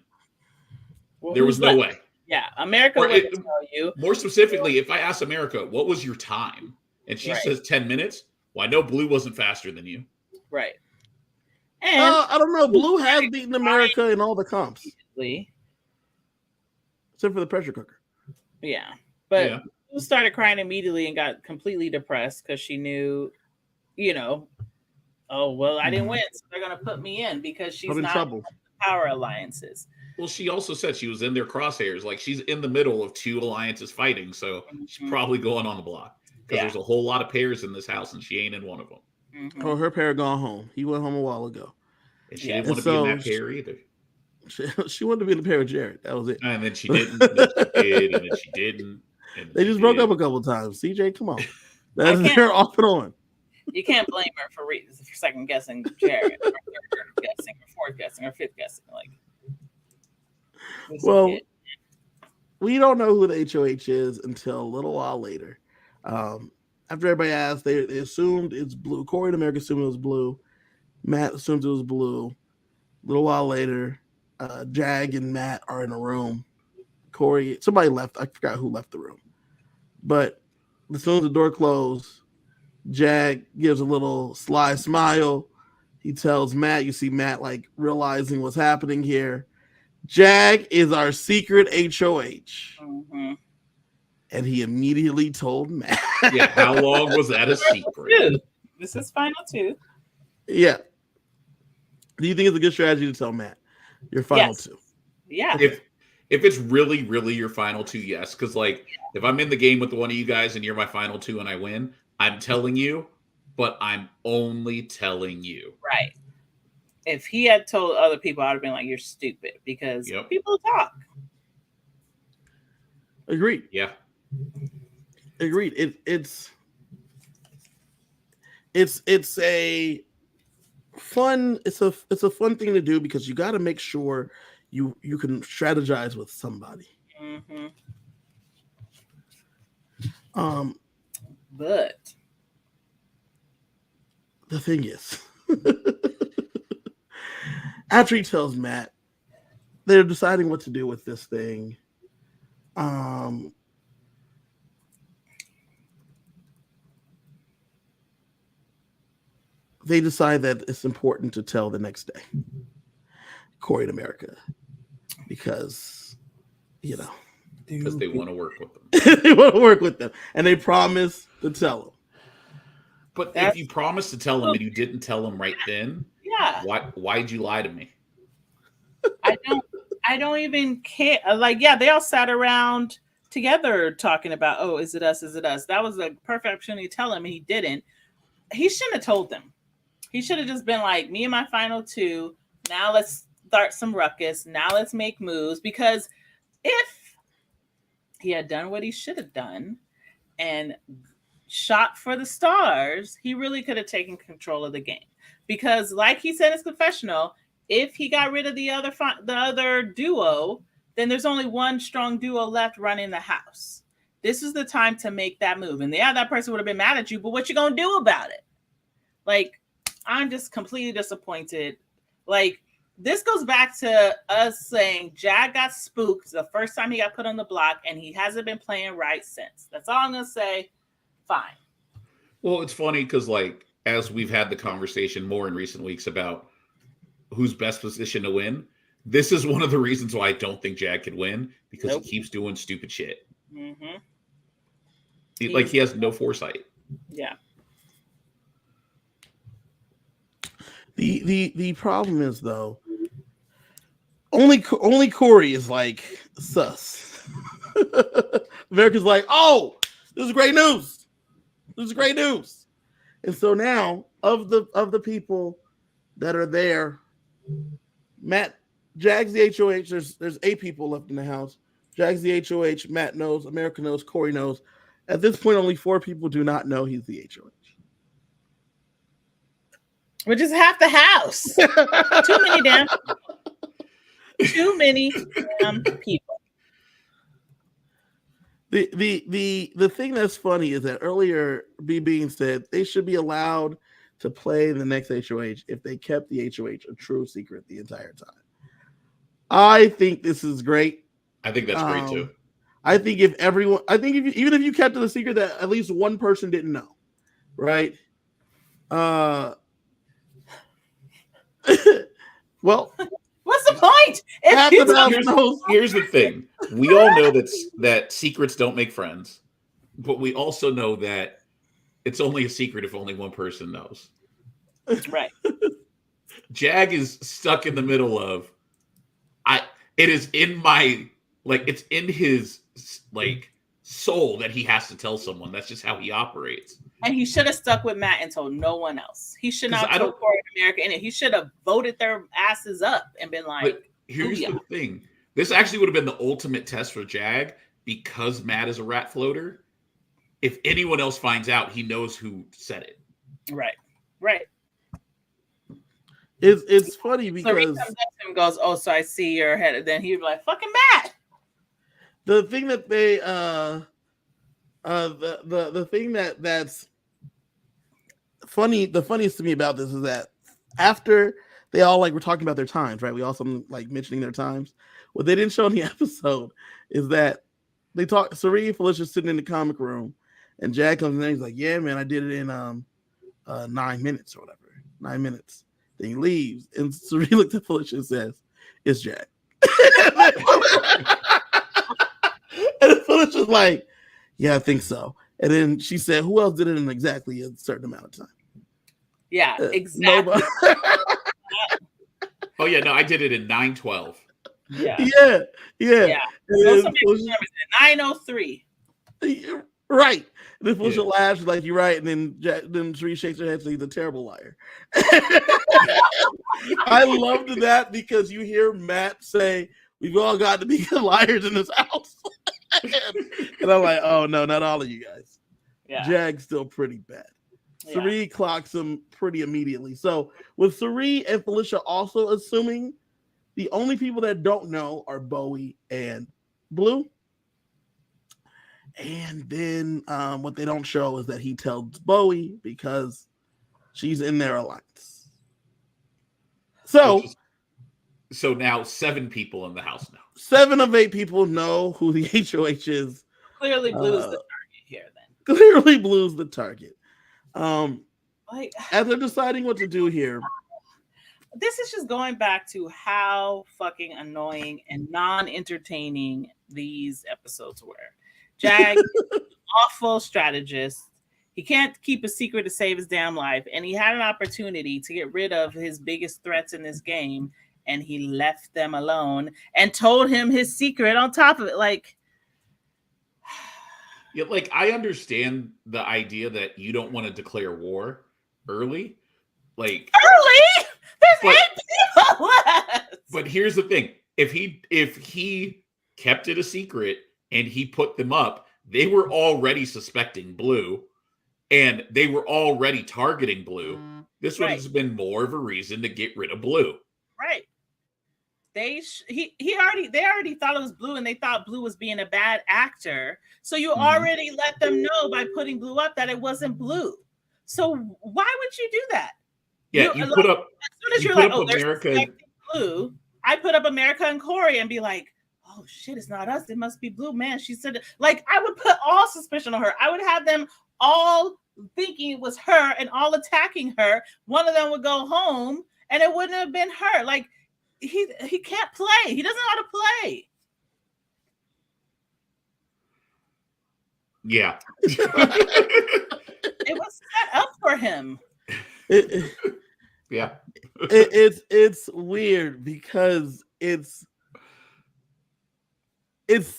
there was no way. Yeah, America would tell you. More specifically, if I ask America, what was your time? And she says 10 minutes, well, I know Blue wasn't faster than you. Right. And I don't know. Blue has beaten America in all the comps. Except for the pressure cooker. Yeah. But Blue started crying immediately and got completely depressed because she knew, oh, well, I didn't win, so they're going to put me in because she's not in power alliances. Well, she also said she was in their crosshairs. Like, she's in the middle of 2 alliances fighting, so she's probably going on the block. Because there's a whole lot of pairs in this house, and she ain't in one of them. Oh, her pair gone home. He went home a while ago. And she didn't want to be in that pair either. She wanted to be in the pair with Jared. That was it. And then she didn't. And then she did, and then she didn't. They just broke up a couple of times. CJ, come on. They're off and on. You can't blame her for second guessing Jared, or third guessing, or fourth guessing, or fifth guessing. Like, well, we don't know who the HOH is until a little while later. After everybody asked, they assumed it's Blue. Corey and America assumed it was Blue. Matt assumes it was Blue. A little while later, Jag and Matt are in a room. Corey, somebody left. I forgot who left the room. But as soon as the door closed, Jag gives a little sly smile. He tells Matt, you see Matt like realizing what's happening here. Jag is our secret HOH. Mm-hmm. And he immediately told Matt. Yeah, how long was that a secret? This is final 2. Yeah. Do you think it's a good strategy to tell Matt your final 2? Yeah. If it's really, really your final 2, yes. Because like if I'm in the game with one of you guys and you're my final 2 and I win, I'm telling you, but I'm only telling you. Right. If he had told other people, I'd have been like, "You're stupid," because people talk. Agreed. Yeah. Agreed. It's a fun. It's a fun thing to do because you got to make sure you can strategize with somebody. Mm-hmm. But the thing is, after he tells Matt, they're deciding what to do with this thing. They decide that it's important to tell the next day, Corey and America, because because they want to work with them. They want to work with them, and they promise to tell them. But if you promised to tell them and you didn't tell them right then, why'd you lie to me? I don't even care. Like, they all sat around together talking about, oh, is it us? Is it us? That was a perfect opportunity to tell him, and he didn't. He shouldn't have told them. He should have just been like, me and my final 2. Now let's start some ruckus. Now let's make moves. Because if he had done what he should have done and shot for the stars, he really could have taken control of the game. Because like he said in his confessional, if he got rid of the other duo, then there's only one strong duo left running the house. This is the time to make that move. And that person would have been mad at you, but what you gonna do about it? Like, I'm just completely disappointed. Like, this goes back to us saying Jag got spooked the first time he got put on the block, and he hasn't been playing right since. That's all I'm gonna say. Fine. Well, it's funny because, like, as we've had the conversation more in recent weeks about who's best position to win, this is one of the reasons why I don't think Jag could win, because he keeps doing stupid shit. Mm-hmm. He has no foresight. Yeah. The problem is, though, only Corey is like sus. America's like, oh, this is great news. This is great news. And so now, of the people that are there, Jag's the HOH. There's 8 people left in the house. Jag's the HOH. Matt knows. America knows. Corey knows. At this point, only 4 people do not know he's the HOH. Which is half the house. Too many damn people. The thing that's funny is that earlier B Bean said they should be allowed to play the next HOH if they kept the HOH a true secret the entire time. I think this is great. I think that's great too. I think even if you kept it a secret that at least one person didn't know, right? Well, what's the point? Here's the thing. We all know that secrets don't make friends, but we also know that it's only a secret if only one person knows. Right. Jag is stuck in the middle of it is in my it's in his soul that he has to tell someone. That's just how he operates. And he should have stuck with Matt and told no one else. He should not have told Corey and America in it. He should have voted their asses up and been like, but here's the thing. This actually would have been the ultimate test for Jag because Matt is a rat floater. If anyone else finds out, he knows who said it. Right. It's funny because so he comes up to him and goes, "Oh, so I see your head." And then he'd be like, "Fucking Matt." the thing that they the thing that's funny, the funniest to me about this is that after they all like were talking about their times, right? We also like mentioning their times. What they didn't show in the episode is that they talk. Sari and Felicia's sitting in the comic room, and Jack comes in and he's like, "Yeah, man, I did it in 9 minutes or whatever. 9 minutes." Then he leaves, and Sari looks at Felicia and says, "It's Jack." And Felicia's like, "Yeah, I think so." And then she said, "Who else did it in exactly a certain amount of time?" Yeah, exactly. Oh yeah, no, I did it in 9:12. Yeah. So somebody remembers it. 9:03. Right. And then Felicia laughs like, "You're right." And then Sri shakes her head, so he's a terrible liar. I loved that because you hear Matt say, "We've all got to be good liars in this house." And I'm like, "Oh no, not all of you guys." Yeah. Jag's still pretty bad. Sari clocks him pretty immediately. So with Sari and Felicia also assuming, the only people that don't know are Bowie and Blue. And then what they don't show is that he tells Bowie because she's in their alliance. So now 7 people in the house now. 7 of 8 people know who the HOH is. Clearly Blue's the target here then. Clearly Blue's the target. As they're deciding what to do here. This is just going back to how fucking annoying and non-entertaining these episodes were. Jag, awful strategist. He can't keep a secret to save his damn life. And he had an opportunity to get rid of his biggest threats in this game. And he left them alone and told him his secret on top of it. Yeah, like I understand the idea that you don't want to declare war early. Like early? There's 8 people left. But here's the thing. If he kept it a secret and he put them up, they were already suspecting Blue and they were already targeting Blue. This would have been more of a reason to get rid of Blue. Right. They already thought it was Blue and they thought Blue was being a bad actor. So you already let them know by putting Blue up that it wasn't Blue. So why would you do that? Yeah, you put up as soon as you're like, "Oh, America." Blue, I put up America and Corey and be like, "Oh shit, it's not us. It must be Blue." Man, she said, like, I would put all suspicion on her. I would have them all thinking it was her and all attacking her. One of them would go home and it wouldn't have been her. Like, he can't play. He doesn't know how to play. Yeah. It was set up for him. Yeah. It's weird because it's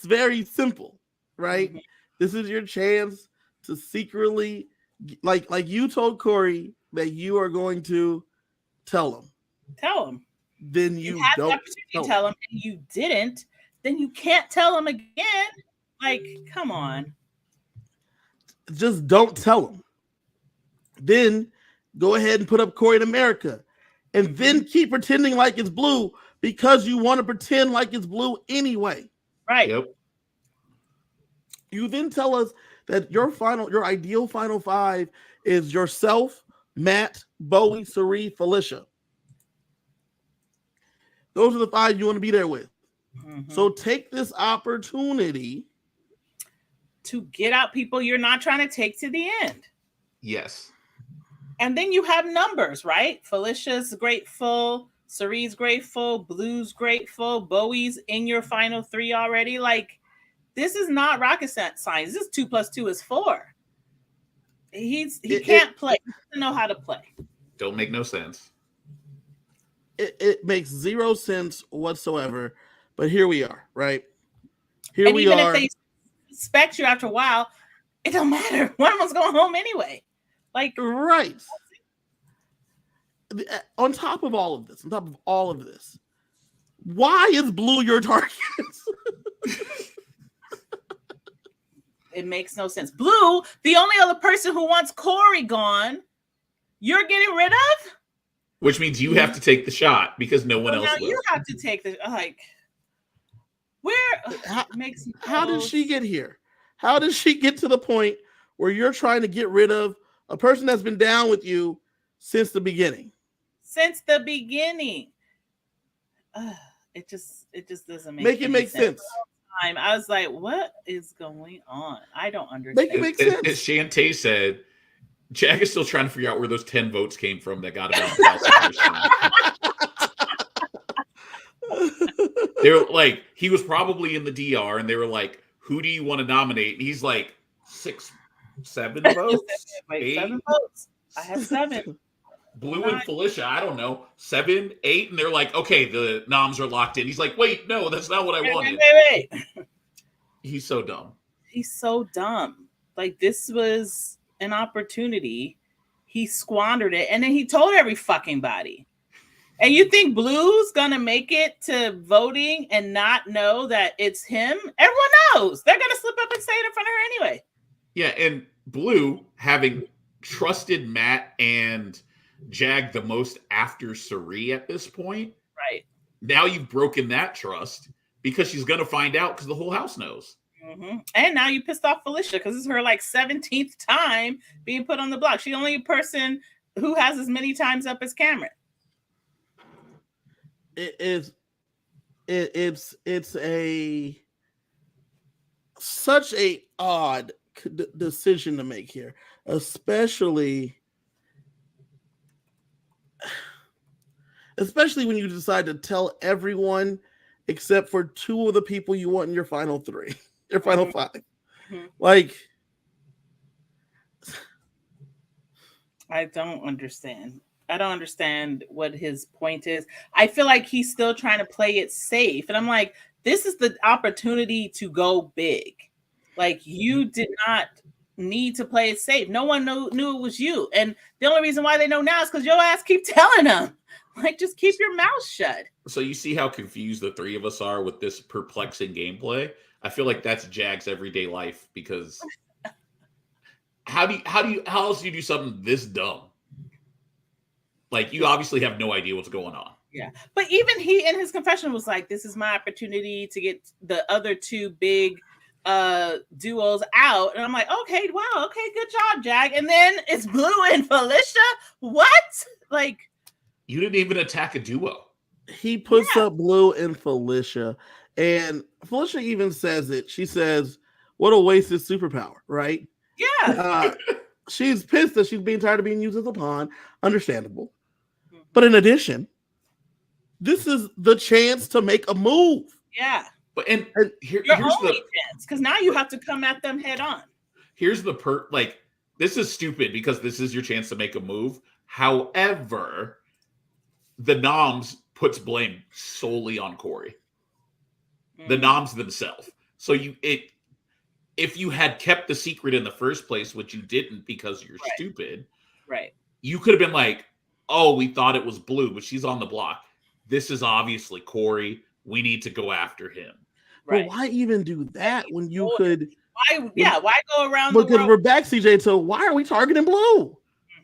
very simple, right? This is your chance to secretly, like you told Corey that you are going to tell him. Then you had the opportunity to tell him and you didn't. Then you can't tell him again. Like, come on. Just don't tell him. Then go ahead and put up Corey in America. And then keep pretending like it's Blue because you want to pretend like it's Blue anyway. Right. Yep. You then tell us that your ideal final 5 is yourself, Matt, Bowie, Sari, Felicia. Those are the 5 you want to be there with. So take this opportunity to get out people you're not trying to take to the end. Yes. And then you have numbers, right? Felicia's grateful, Sari's grateful, Blue's grateful, Bowie's in your final 3 already. Like, this is not rocket science. This is 2 + 2 is 4. He can't play. He doesn't know how to play. Don't make no sense. It makes 0 sense whatsoever. But here we are, right? Even if they suspect you after a while, it don't matter. One of them's going home anyway. Like, right. On top of all of this, why is Blue your target? It makes no sense. Blue, the only other person who wants Corey gone, you're getting rid of? Which means you have to take the shot because no one else will. You have to take the, like, Where How, makes how did she get here? How did she get to the point where you're trying to get rid of a person that's been down with you since the beginning? Since the beginning. It just doesn't Make it any make sense. I was like, what is going on? I don't understand. Make it make sense. As Chantae said, Jack is still trying to figure out where those 10 votes came from that got him out of the house. They were like, he was probably in the DR, and they were like, who do you want to nominate? And he's like, 6, 7 votes? Wait, 8? 7 votes. I have 7. Blue and Felicia, I don't know, 7, 8, and they're like, okay, the noms are locked in. He's like, wait, no, that's not what I wanted. Wait. He's so dumb. He's so dumb. Like, this was an opportunity. He squandered it, and then he told every fucking body. And you think Blue's gonna make it to voting and not know that it's him? Everyone knows. They're gonna slip up and say it in front of her anyway. Yeah, and Blue, having trusted Matt and Jag the most after Suri at this point. Right. Now you've broken that trust because she's going to find out because the whole house knows. Mm-hmm. And now you pissed off Felicia because this is her like 17th time being put on the block. She's the only person who has as many times up as Cameron. It's such a odd decision to make here, especially when you decide to tell everyone except for 2 of the people you want in your final 3, your final 5. Mm-hmm. Like, I don't understand. I don't understand what his point is. I feel like he's still trying to play it safe. And I'm like, this is the opportunity to go big. Like, you did not need to play it safe. No one knew it was you. And the only reason why they know now is because your ass keep telling them. Like, just keep your mouth shut. So you see how confused the 3 of us are with this perplexing gameplay? I feel like that's Jag's everyday life because how else do you do something this dumb? Like, you obviously have no idea what's going on. Yeah. But even he in his confession was like, this is my opportunity to get the other 2 big duos out. And I'm like, okay, wow, okay, good job, Jag. And then it's Blue and Felicia. What? Like, you didn't even attack a duo. He puts up Blue and Felicia, and Felicia even says it. She says, what a wasted superpower, right? Yeah. She's pissed that she's being tired of being used as a pawn. Understandable. But in addition, this is the chance to make a move. Yeah. But and here's only the chance, because now you have to come at them head on. Here's the like, this is stupid because this is your chance to make a move. However, the noms puts blame solely on Corey. The noms themselves. So if you had kept the secret in the first place, which you didn't because you're stupid, right? You could have been like, oh, we thought it was Blue, but she's on the block. This is obviously Corey. We need to go after him. Right. But why even do that when you could? Why go around? Because we're back, CJ. So why are we targeting Blue?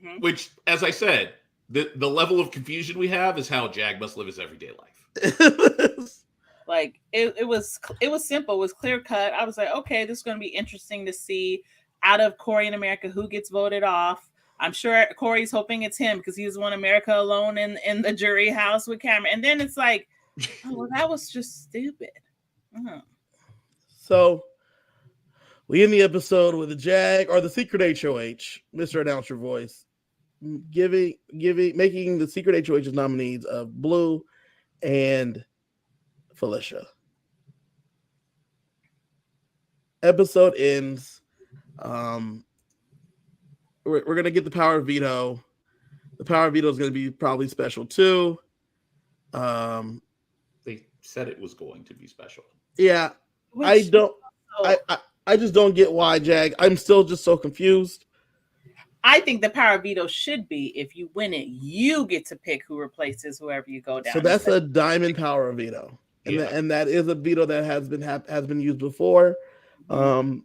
Mm-hmm. Which, as I said, the level of confusion we have is how Jag must live his everyday life. Like it was simple. It was clear cut. I was like, okay, this is going to be interesting to see out of Corey in America who gets voted off. I'm sure Corey's hoping it's him because he was one America alone in the jury house with Cameron. And then it's like, oh, well, that was just stupid. Uh-huh. So we end the episode with the Jag or the secret HOH, Mr. Announce Your Voice, making the secret HOH's nominees of Blue and Felicia. Episode ends. We're going to get the power of veto. The power of veto is going to be probably special too. They said it was going to be special. Yeah. I just don't get why, Jag. I'm still just so confused. I think the power of veto should be if you win it, you get to pick who replaces whoever you go down. So that's a diamond power of veto. And that is a veto that has been used before. And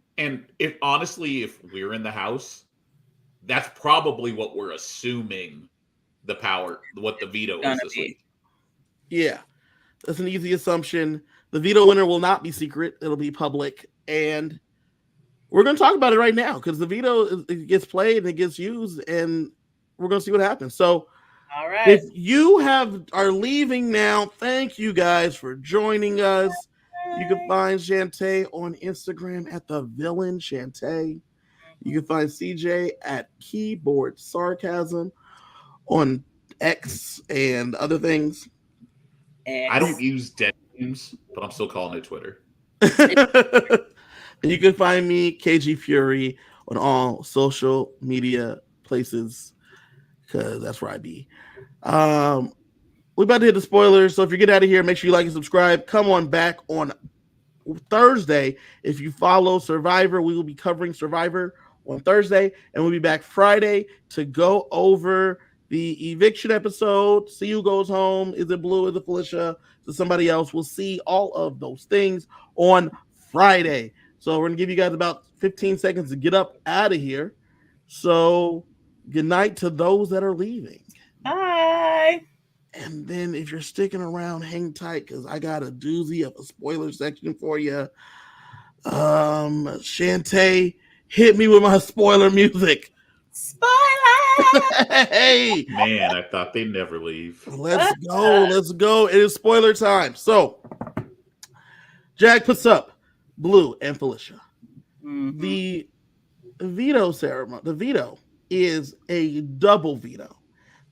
if we're in the house, that's probably what we're assuming what the veto is this week. Yeah, that's an easy assumption. The veto winner will not be secret. It'll be public. And we're going to talk about it right now because the veto it gets played and it gets used, and we're going to see what happens. So, all right. If you are leaving now, thank you guys for joining us. You can find Chantae on Instagram at the villain Chantae. You can find CJ at Keyboard Sarcasm on X and other things. I don't use dead names, but I'm still calling it Twitter. And you can find me, KG Fury, on all social media places because that's where I be. We're about to hit the spoilers, so if you get out of here, make sure you like and subscribe. Come on back on Thursday. If you follow Survivor, we will be covering Survivor on Thursday, and we'll be back Friday to go over the eviction episode. See who goes home. Is it Blue? Is it Felicia? Is it somebody else? We'll see all of those things on Friday. So we're going to give you guys about 15 seconds to get up out of here. So good night to those that are leaving. Bye. And then if you're sticking around, hang tight because I got a doozy of a spoiler section for you. Chantae, hit me with my spoiler music. Spoiler! Hey! Man, I thought they'd never leave. Let's go. Let's go. It is spoiler time. So, Jag puts up Blue and Felicia. Mm-hmm. The veto ceremony, the veto is a double veto.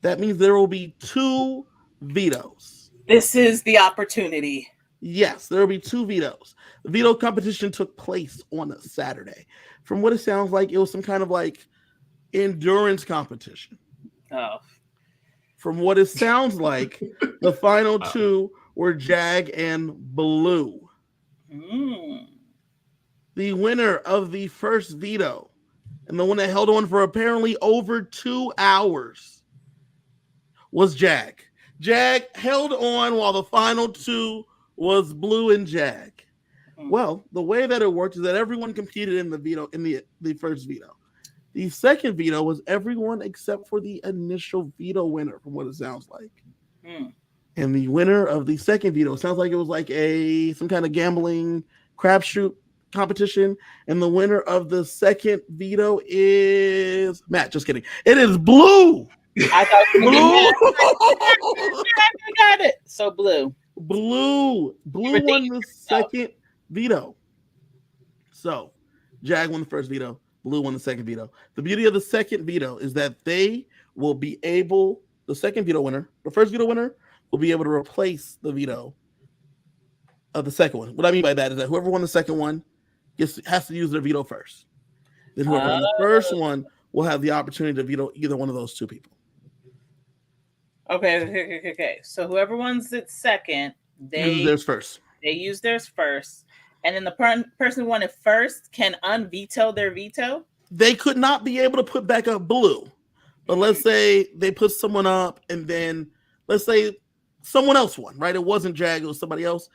That means there will be 2 vetoes. This is the opportunity. Yes, there will be 2 vetoes. The veto competition took place on a Saturday. From what it sounds like, it was some kind of like endurance competition. Oh. From what it sounds like, the final 2 were Jag and Blue. The winner of the first veto, and the one that held on for apparently over 2 hours, was Jag. Jag held on while the final 2 was Blue and Jag. Well, the way that it worked is that everyone competed in the veto in the first veto. The second veto was everyone except for the initial veto winner, from what it sounds like. And the winner of the second veto, it sounds like it was like some kind of gambling crapshoot competition. And the winner of the second veto is Matt. Just kidding. It is Blue. I thought Blue. I got it. So Blue won the second veto. So Jag won the first veto. Blue won the second veto. The beauty of the second veto is that they will be able, the second veto winner, the first veto winner will be able to replace the veto of the second one. What I mean by that is that whoever won the second one has to use their veto first. Then whoever won the first one will have the opportunity to veto either one of those 2 people. Okay. So whoever wins it second, they use theirs first. They use theirs first. And then the person who won it first can unveto their veto? They could not be able to put back up Blue. But let's say they put someone up and then let's say someone else won, right? It wasn't Jag, it was somebody else.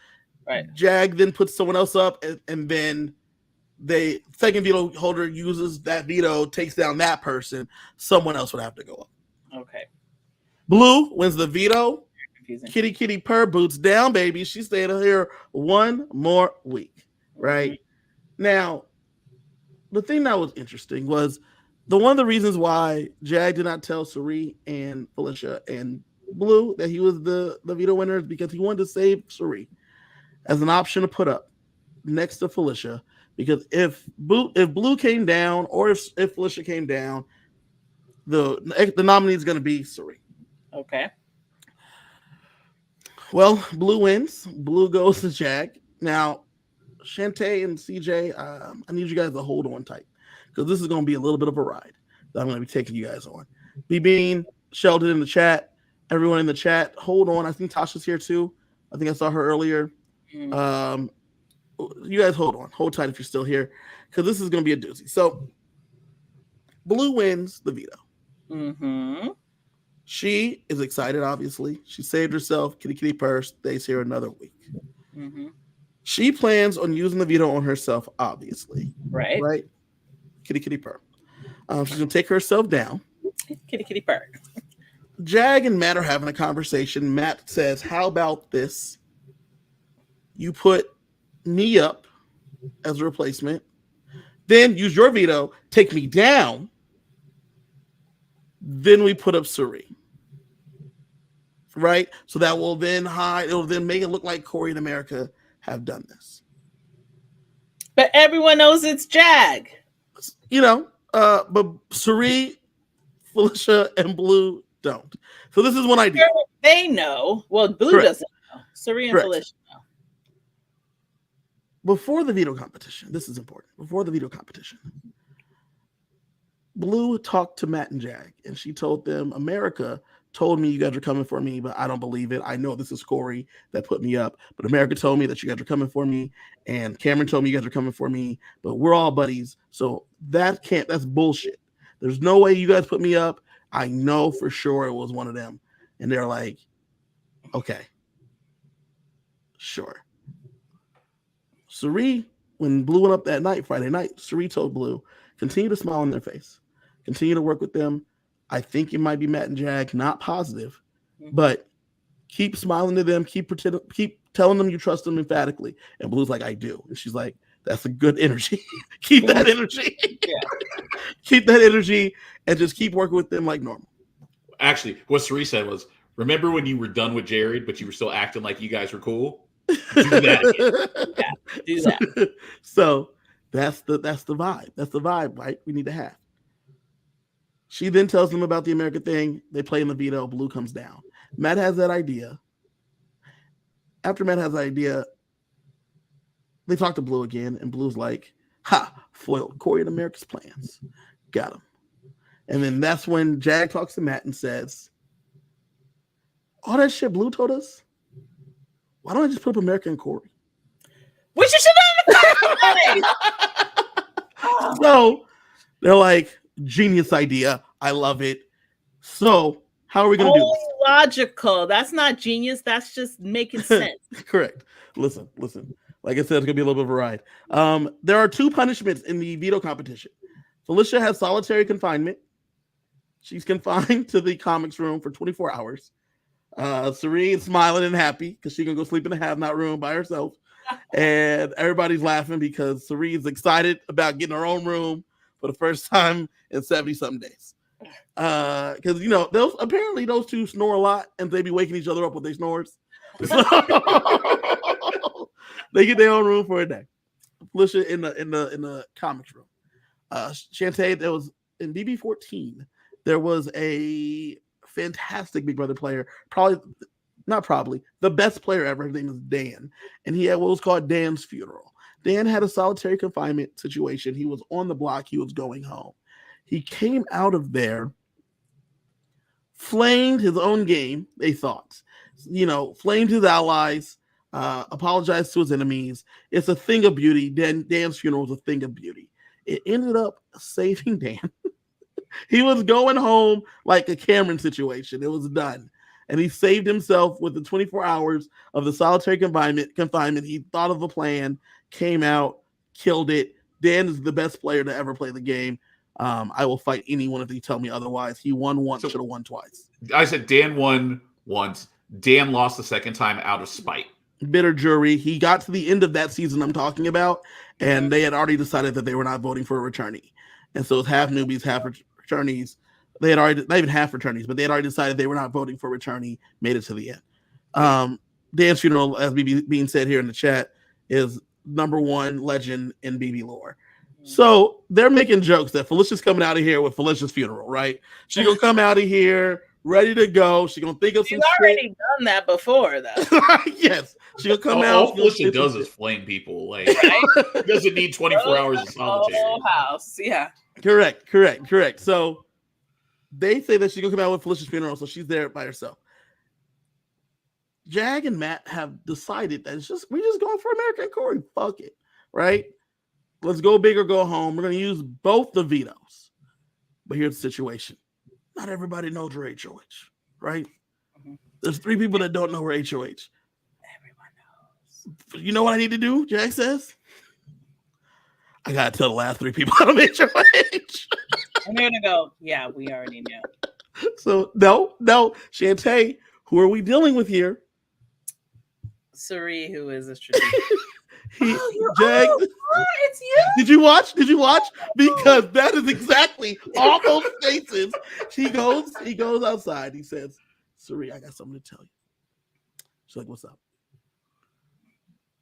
Right. Jag then puts someone else up and then the second veto holder uses that veto, takes down that person. Someone else would have to go up. Okay. Blue wins the veto. Confusing. Kitty purr boots down, baby. She stayed here 1 more week, right? Mm-hmm. Now, the thing that was interesting was one of the reasons why Jag did not tell Suri and Felicia and Blue that he was the veto winner is because he wanted to save Suri as an option to put up next to Felicia. Because if Blue came down or if Felicia came down, the nominee is going to be Suri. Okay. Well, Blue wins. Blue goes to Jag. Now, Chantae and CJ, I need you guys to hold on tight because this is going to be a little bit of a ride that I'm going to be taking you guys on. B-Bean, Sheldon in the chat, everyone in the chat, hold on. I think Tasha's here too. I think I saw her earlier. You guys hold on. Hold tight if you're still here because this is going to be a doozy. So, Blue wins the veto. Mm-hmm. She is excited, obviously. She saved herself. Kitty purr stays here another week. Mm-hmm. She plans on using the veto on herself, obviously. Right? Kitty purr. She's going to take herself down. Kitty purr. Jag and Matt are having a conversation. Matt says, how about this? You put me up as a replacement, then use your veto, take me down, then we put up Suri. Right? So that will then it'll then make it look like Corey and America have done this. But everyone knows it's Jag. But Suri, Felicia, and Blue don't. So this is one idea. They know. Well, Blue Correct. doesn't know. Suri and Correct. Felicia know. Before the veto competition, this is important. Before the veto competition, Blue talked to Matt and Jag, and she told them, America told me you guys are coming for me, but I don't believe it. I know this is Corey that put me up, but America told me that you guys are coming for me, and Cameron told me you guys are coming for me, but we're all buddies, so that's bullshit. There's no way you guys put me up. I know for sure it was one of them. And they're like, okay, sure. Suri, when Blue went up that night, Friday night, Suri told Blue, continue to smile on their face. Continue to work with them. I think it might be Matt and Jag, not positive, but keep smiling to them. Keep telling them you trust them emphatically. And Blue's like, I do. And she's like, that's a good energy. Keep that energy. Keep that energy and just keep working with them like normal. Actually, what Suri said was, remember when you were done with Jared, but you were still acting like you guys were cool? Do that again. Yeah, do that. So that's the vibe. That's the vibe, right? We need to have. She then tells them about the America thing. They play in the veto. Blue comes down. Matt has that idea. After Matt has the idea, they talk to Blue again, and Blue's like, ha, foiled Corey and America's plans. Got him. And then that's when Jag talks to Matt and says, all that shit Blue told us, why don't I just put up America and Corey? We should have done it. So they're like, genius idea. I love it. So how are we going to do this? Logical. That's not genius. That's just making sense. Correct. Listen. Like I said, it's going to be a little bit of a ride. There are 2 punishments in the veto competition. Felicia has solitary confinement. She's confined to the comics room for 24 hours. Serene smiling and happy because she's going to go sleep in the have-not room by herself. And everybody's laughing because Serene's excited about getting her own room for the first time in 70-something days. Because, those 2 snore a lot and they be waking each other up with their snores. So they get their own room for a day. Felicia in the comics room. Chantae, there was in BB14, there was a fantastic Big Brother player, the best player ever. His name is Dan, and he had what was called Dan's funeral. Dan had a solitary confinement situation. He was on the block. He was going home. He came out of there, flamed his own game, they thought. Flamed his allies, apologized to his enemies. It's a thing of beauty. Dan's funeral was a thing of beauty. It ended up saving Dan. He was going home like a Cameron situation. It was done. And he saved himself with the 24 hours of the solitary confinement. He thought of a plan, came out, killed it. Dan is the best player to ever play the game. I will fight anyone if they tell me otherwise. He won once, should have won twice. I said Dan won once. Dan lost the second time out of spite. Bitter jury. He got to the end of that season I'm talking about, and they had already decided that they were not voting for a returnee. And so it's half newbies, half returnees. They had already, not even half returnees, but they had already decided they were not voting for a returnee, made it to the end. Dan's funeral, as being said here in the chat, is #1 legend in BB lore. So they're making jokes that Felicia's coming out of here with Felicia's funeral, right? She's going to come out of here ready to go. She's going to think of some shit. She's already done that before, though. Yes. She'll come out. All Felicia does is flame people. Like, right? Doesn't need 24 hours of solitary. Whole house, yeah. Correct. So they say that she's going to come out with Felicia's funeral, so she's there by herself. Jag and Matt have decided that we're just going for American Corey. Fuck it, right? Let's go big or go home. We're going to use both the vetoes. But here's the situation. Not everybody knows where HOH, right? Mm-hmm. There's 3 people that don't know where HOH. Everyone knows. You know what I need to do, Jack says? I got to tell the last 3 people how to make HOH. And they're going to go, yeah, we already knew. So, no. Chantae, who are we dealing with here? Suri, who is a strategic. Jag, It's you. did you watch? Did you watch? Because that is exactly all those faces. He goes outside. He says, Suri, I got something to tell you. She's like, what's up?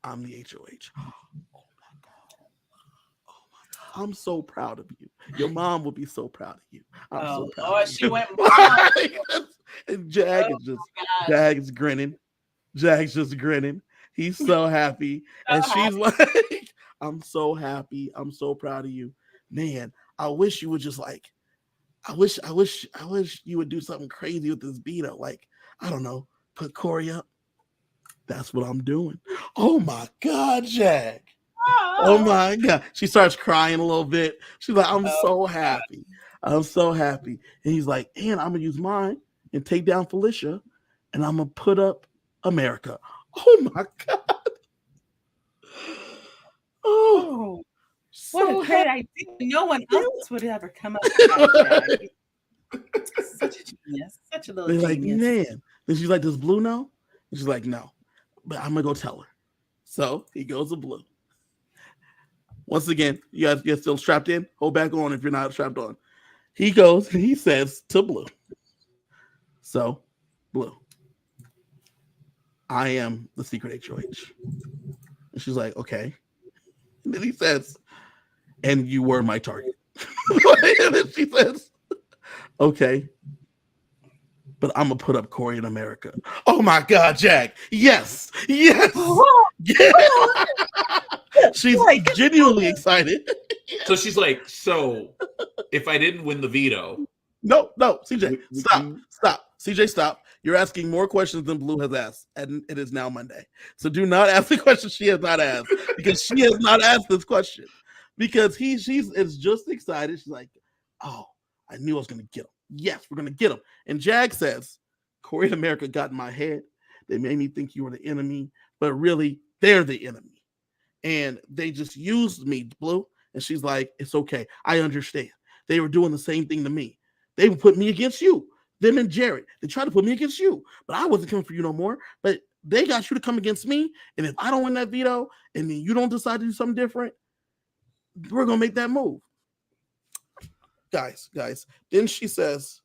I'm the HOH. Oh my God. Oh my God. I'm so proud of you. Your mom will be so proud of you. I'm so proud of you. She went mom. And Jag is just Jag's grinning. Jag's just grinning. He's so happy. And she's like, I'm so happy. I'm so proud of you. Man, I wish you would just like, I wish you would do something crazy with this veto. Like, I don't know, put Corey up. That's what I'm doing. Oh my God, Jag. Oh my God. She starts crying a little bit. She's like, I'm so happy. I'm so happy. And he's like, and I'm going to use mine and take down Felicia and I'm going to put up America. Oh my God. Oh, what a great idea. No one else would ever come up with that. Such a genius. Such a little genius. Like, man. Then she's like, does Blue know? And she's like, no. But I'm going to go tell her. So he goes to Blue. Once again, you guys get still strapped in. Hold back on if you're not strapped on. He goes and he says to Blue. So, Blue, I am the secret HOH. And she's like, okay. And then he says, and you were my target. And then she says, okay. But I'm going to put up Corey in America. Oh my God, Jag. Yes. Yes. Yes. She's genuinely excited. So she's like, so if I didn't win the veto. No, CJ, stop. CJ, stop. You're asking more questions than Blue has asked, and it is now Monday. So do not ask the question she has not asked, because she has not asked this question. Because she's just excited. She's like, oh, I knew I was going to get him. Yes, we're going to get him. And Jag says, Corey and America got in my head. They made me think you were the enemy, but really, they're the enemy. And they just used me, Blue. And she's like, it's okay. I understand. They were doing the same thing to me. They would put me against you. Them and Jared. They tried to put me against you. But I wasn't coming for you no more. But they got you to come against me. And if I don't win that veto, and then you don't decide to do something different, we're going to make that move. Guys. Then she says,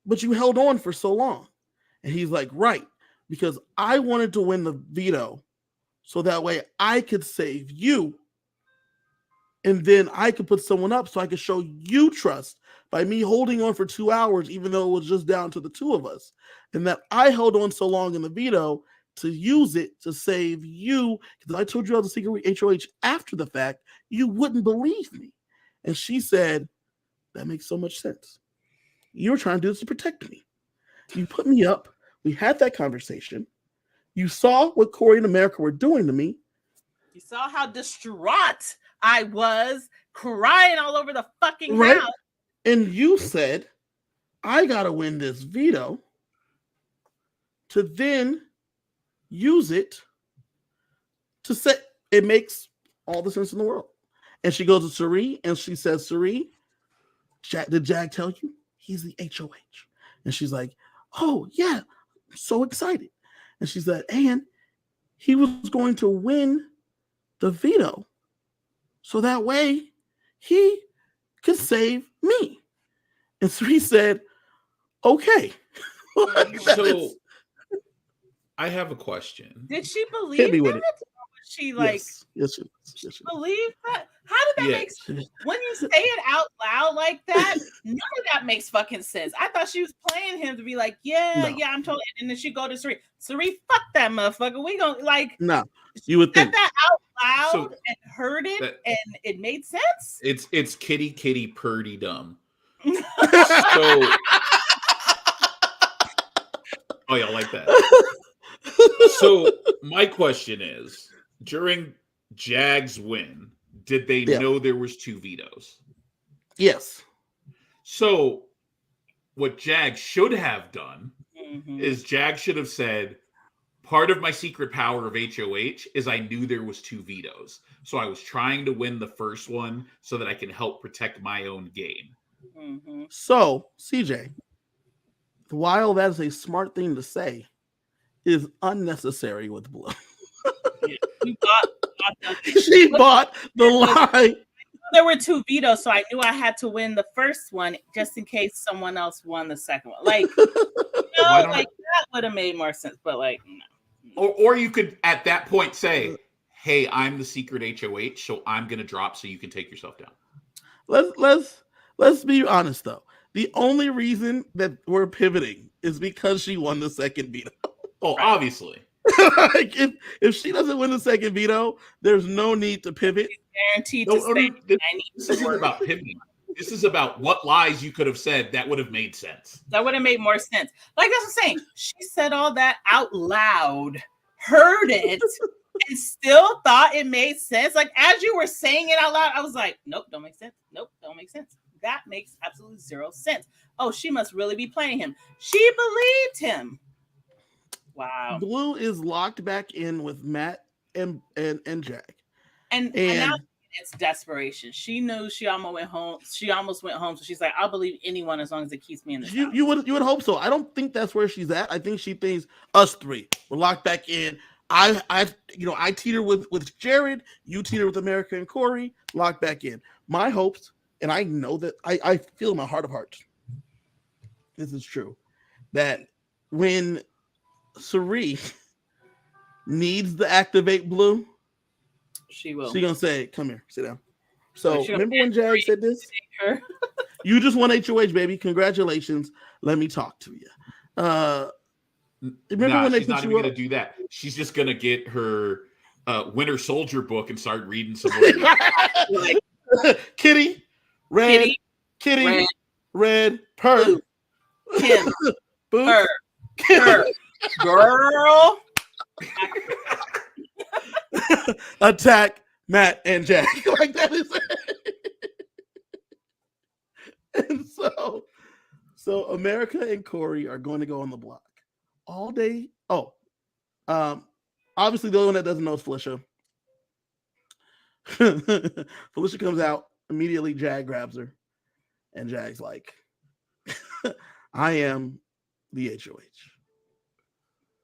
but you held on for so long. And he's like, right. Because I wanted to win the veto so that way I could save you. And then I could put someone up so I could show you trust by me holding on for 2 hours, even though it was just down to the two of us. And that I held on so long in the veto to use it to save you. Because I told you I was a secret HOH after the fact, you wouldn't believe me. And she said, that makes so much sense. You were trying to do this to protect me. You put me up. We had that conversation. You saw what Corey and America were doing to me. You saw how distraught I was, crying all over the fucking house. And you said, I got to win this veto to then use it to say it makes all the sense in the world. And she goes to Suri and she says, Suri, did Jag tell you? He's the HOH. And she's like, oh, yeah, I'm so excited. And she said, and he was going to win the veto so that way he could save me. And Suri said, okay. So I have a question. Did she believe that? Or was she like, yes, she believe that? How did that make sense? When you say it out loud like that, none of that makes fucking sense. I thought she was playing him to be like, yeah, I'm totally. And then she go to Suri. Suri, fuck that motherfucker. We gonna like. No, you would think that out loud and heard it, and it made sense. It's kitty purdy dumb. So, oh, y'all like that? So my question is, during Jag's win, did they know there was 2 vetoes? Yes. So what Jag should have done is Jag should have said, part of my secret power of HOH is I knew there was 2 vetoes. So I was trying to win the first one so that I can help protect my own game. So, CJ, while that is a smart thing to say, is unnecessary with Blue. Yeah, we bought She bought the lie. there were 2 vetoes, so I knew I had to win the first one just in case someone else won the second one. Like, like that would have made more sense, but like, no. Or you could at that point say, "Hey, I'm the secret HOH, so I'm going to drop so you can take yourself down." Let's be honest though. The only reason that we're pivoting is because she won the second veto. Oh, obviously. Like if she doesn't win the second veto, there's no need to pivot. She's guaranteed to stay. This isn't about pivoting. This is about what lies you could have said that would have made sense. That would have made more sense. Like that's what I'm saying. She said all that out loud, heard it, and still thought it made sense. Like as you were saying it out loud, I was like, nope, don't make sense. Nope, don't make sense. That makes absolutely zero sense. Oh, she must really be playing him. She believed him. Wow. Blue is locked back in with Matt and Jack. And now it's desperation. She knew she almost went home. So she's like, I'll believe anyone as long as it keeps me in this house. You would hope so. I don't think that's where she's at. I think she thinks us three. We're locked back in. I teeter with Jared, you teeter with America and Corey, locked back in. My hopes, and I know that I feel in my heart of hearts, this is true, that when Sari needs to activate Blue, she will. She's gonna say, "Come here, sit down." So remember when Jag said this? You just won HOH, baby. Congratulations. Let me talk to you. Remember when she's not even gonna do that. She's just gonna get her Winter Soldier book and start reading some more. Kitty, red, Kitty, red, purr, Kim, purr, Kim, girl. Attack Matt and Jack. Like that is it. And so America and Corey are going to go on the block all day. Oh, obviously the only one that doesn't know is Felicia. Felicia comes out immediately. Jag grabs her, and Jag's like, "I am the HOH."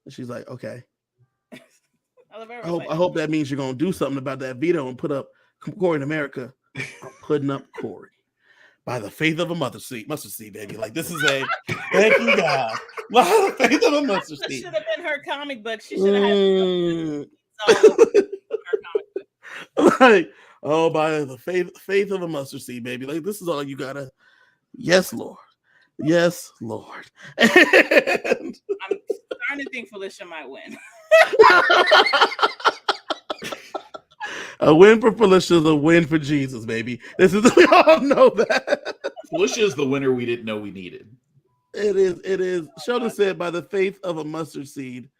And she's like, "Okay." I hope that means you're gonna do something about that veto and put up Corey in America. I'm putting up Corey by the faith of a mustard seed, baby. Like this is a thank you God. By the faith of a mustard seed. Should have been her comic book. She should have had her comic book. Like, oh, by the faith of a mustard seed, baby. Like this is all you gotta. Yes, Lord. Yes, Lord. And I'm starting to think Felicia might win. A win for Felicia is a win for Jesus, baby. We all know that. Felicia is the winner we didn't know we needed. It is. Sheldon said, by the faith of a mustard seed,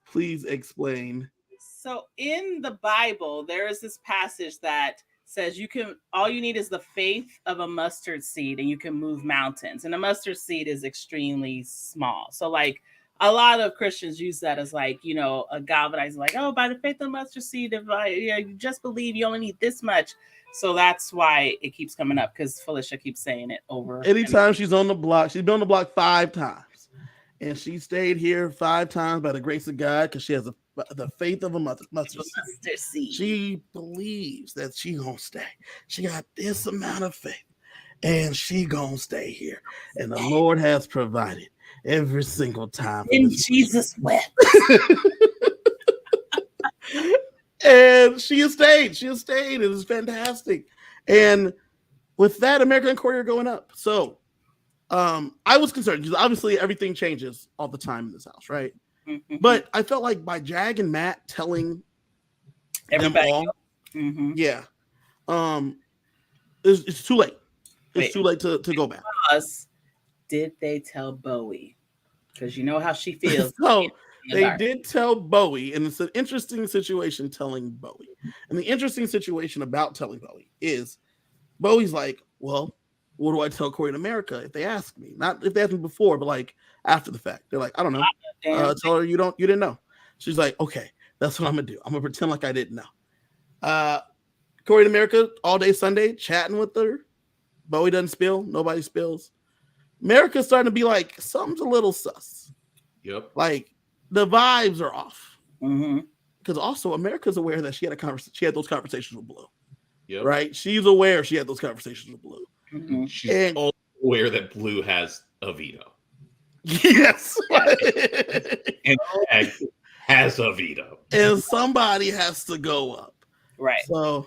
please explain. So in the Bible, there is this passage that says all you need is the faith of a mustard seed and you can move mountains. And a mustard seed is extremely small. So like a lot of Christians use that as like, a galvanizing, like, oh, by the faith of the mustard seed, if you just believe you only need this much. So that's why it keeps coming up, because Felicia keeps saying it over. Anytime she's on the block, she's been on the block 5 times. And she stayed here 5 times by the grace of God because she has the faith of a mustard seed. She believes that she gonna stay. She got this amount of faith. And she gonna stay here. And the Lord has provided every single time. And Jesus wept. And she has stayed. It is fantastic. And with that, America and Corey are going up. So I was concerned because obviously everything changes all the time in this house, right? Mm-hmm. But I felt like by Jag and Matt telling everybody them all, yeah, it's too late. It's too late to go back. Did they tell Bowie? Because you know how she feels. So they did tell Bowie, and it's an interesting situation telling Bowie. And the interesting situation about telling Bowie is Bowie's like, well, what do I tell Corey in America if they ask me? Not if they asked me before, but like after the fact. They're like, I don't know. Tell her you didn't know. She's like, okay, that's what I'm gonna do. I'm gonna pretend like I didn't know. Corey in America all day Sunday, chatting with her. Bowie doesn't spill, nobody spills. America's starting to be like, something's a little sus. Yep. Like, the vibes are off. Mm-hmm. Because also America's aware that she had those conversations with Blue. Yep. Right? She's aware she had those conversations with Blue. Mm-hmm. She's And also aware that Blue has a veto. yes. And Jag has a veto. And somebody has to go up. Right. So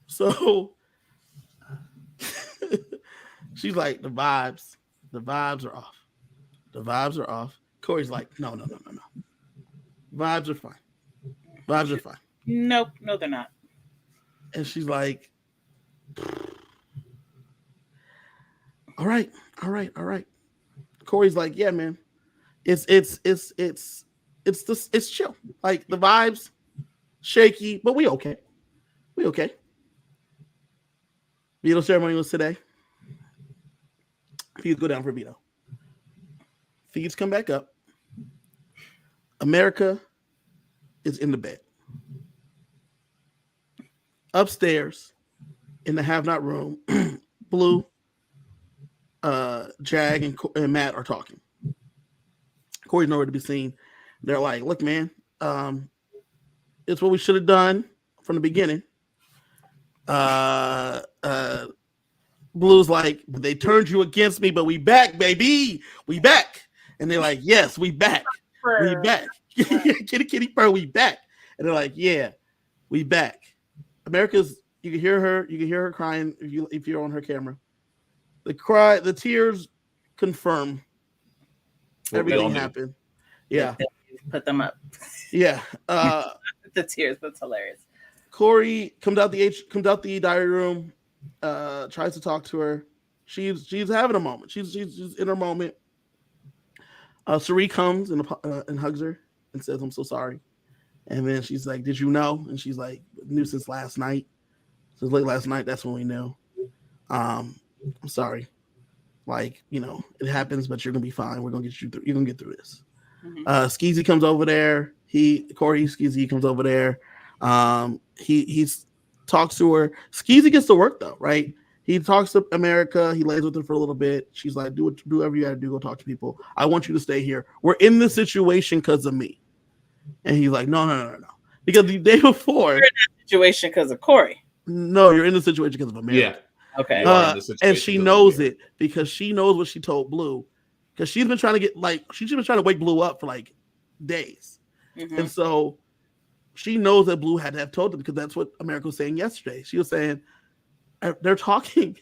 so she's like, the vibes are off. The vibes are off. Corey's like, no. Vibes are fine. Vibes are fine. Nope, no, they're not. And she's like, all right. Corey's like, yeah, man. It's chill. Like the vibes shaky, but we okay. Veto ceremony was today. Feeds go down for veto. Feeds come back up. America is in the bed. Upstairs in the have not room, Blue, Jag, and Matt are talking. Corey's nowhere to be seen. They're like, look, man, it's what we should have done from the beginning. Blue's like, they turned you against me, but we back, baby. We back. And they're like, yes, we back. We back. Kitty purr, we back. And they're like, yeah, we back. America's, you can hear her crying if you're on her camera. The tears confirm everything happened. Yeah. Put them up. Yeah. The tears, that's hilarious. Corey comes out the diary room, tries to talk to her. She's having a moment. She's in her moment. Sari comes and hugs her and says, I'm so sorry. And then she's like, did you know? And she's like, knew since last night. Since late last night, that's when we knew. I'm sorry. Like, it happens, but you're gonna be fine. We're gonna get you through. You're gonna get through this. Mm-hmm. Skeezy comes over there. Corey Skeezy comes over there. He talks to her. Skeezy gets to work though, right? He talks to America. He lays with her for a little bit. She's like, do whatever you gotta do. Go talk to people. I want you to stay here. We're in this situation because of me. And he's like, no. Because the day before, you're in that situation because of Corey. No, you're in the situation because of America. Yeah. Okay. And she knows it because she knows what she told Blue. Because she's been trying to wake Blue up for like days. Mm-hmm. And so she knows that Blue had to have told them because that's what America was saying yesterday. She was saying, they're talking.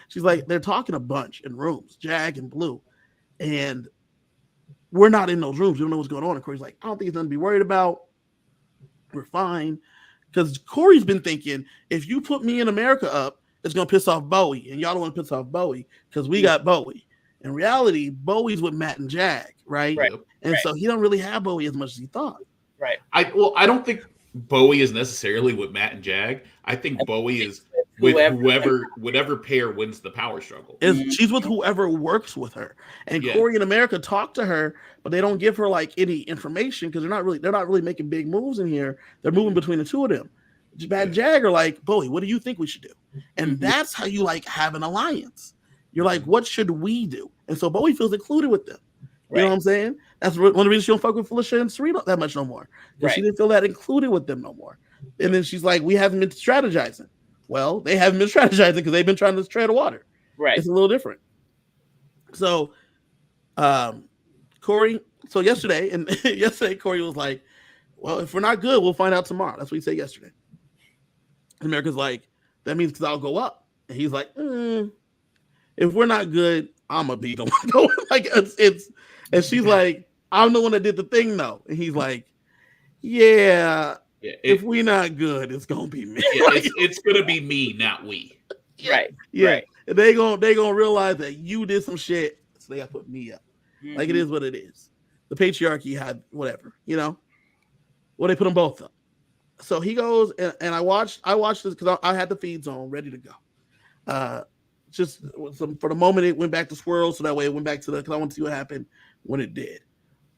She's like, they're talking a bunch in rooms, Jag and Blue. And we're not in those rooms. We don't know what's going on. And Corey's like, I don't think it's nothing to be worried about. We're fine. Because Corey's been thinking, if you put me and America up, it's going to piss off Bowie. And y'all don't want to piss off Bowie because we got Bowie. In reality, Bowie's with Matt and Jag, right? And so he don't really have Bowie as much as he thought. Right. I don't think Bowie is necessarily with Matt and Jag. I think Bowie is with whatever pair wins the power struggle. She's with whoever works with her. And Corey and America talk to her, but they don't give her like any information because they're not really making big moves in here. They're moving between the two of them. Matt and Jag are like, Bowie, what do you think we should do? And that's how you like have an alliance. You're like, what should we do? And so Bowie feels included with them. You know what I'm saying? That's one of the reasons she don't fuck with Felicia and Serena that much no more. Because she didn't feel that included with them no more. And then she's like, we haven't been strategizing. Well, they haven't been strategizing because they've been trying to tread water. Right. It's a little different. So Corey, yesterday Corey was like, well, if we're not good, we'll find out tomorrow. That's what he said yesterday. And America's like, that means because I'll go up. And he's like, if we're not good, I'm gonna be the one going. Like it's and she's like, I'm the one that did the thing though. And he's like, if we're not good, it's gonna be me. Yeah, it's gonna be me, not we. Right. Yeah. Right. And they gonna realize that you did some shit, so they gotta put me up. Mm-hmm. Like it is what it is. The patriarchy had whatever, Well, they put them both up. So he goes and I watched this because I had the feeds on ready to go. Just for the moment it went back to swirl, so that way it went back to because I want to see what happened when it did.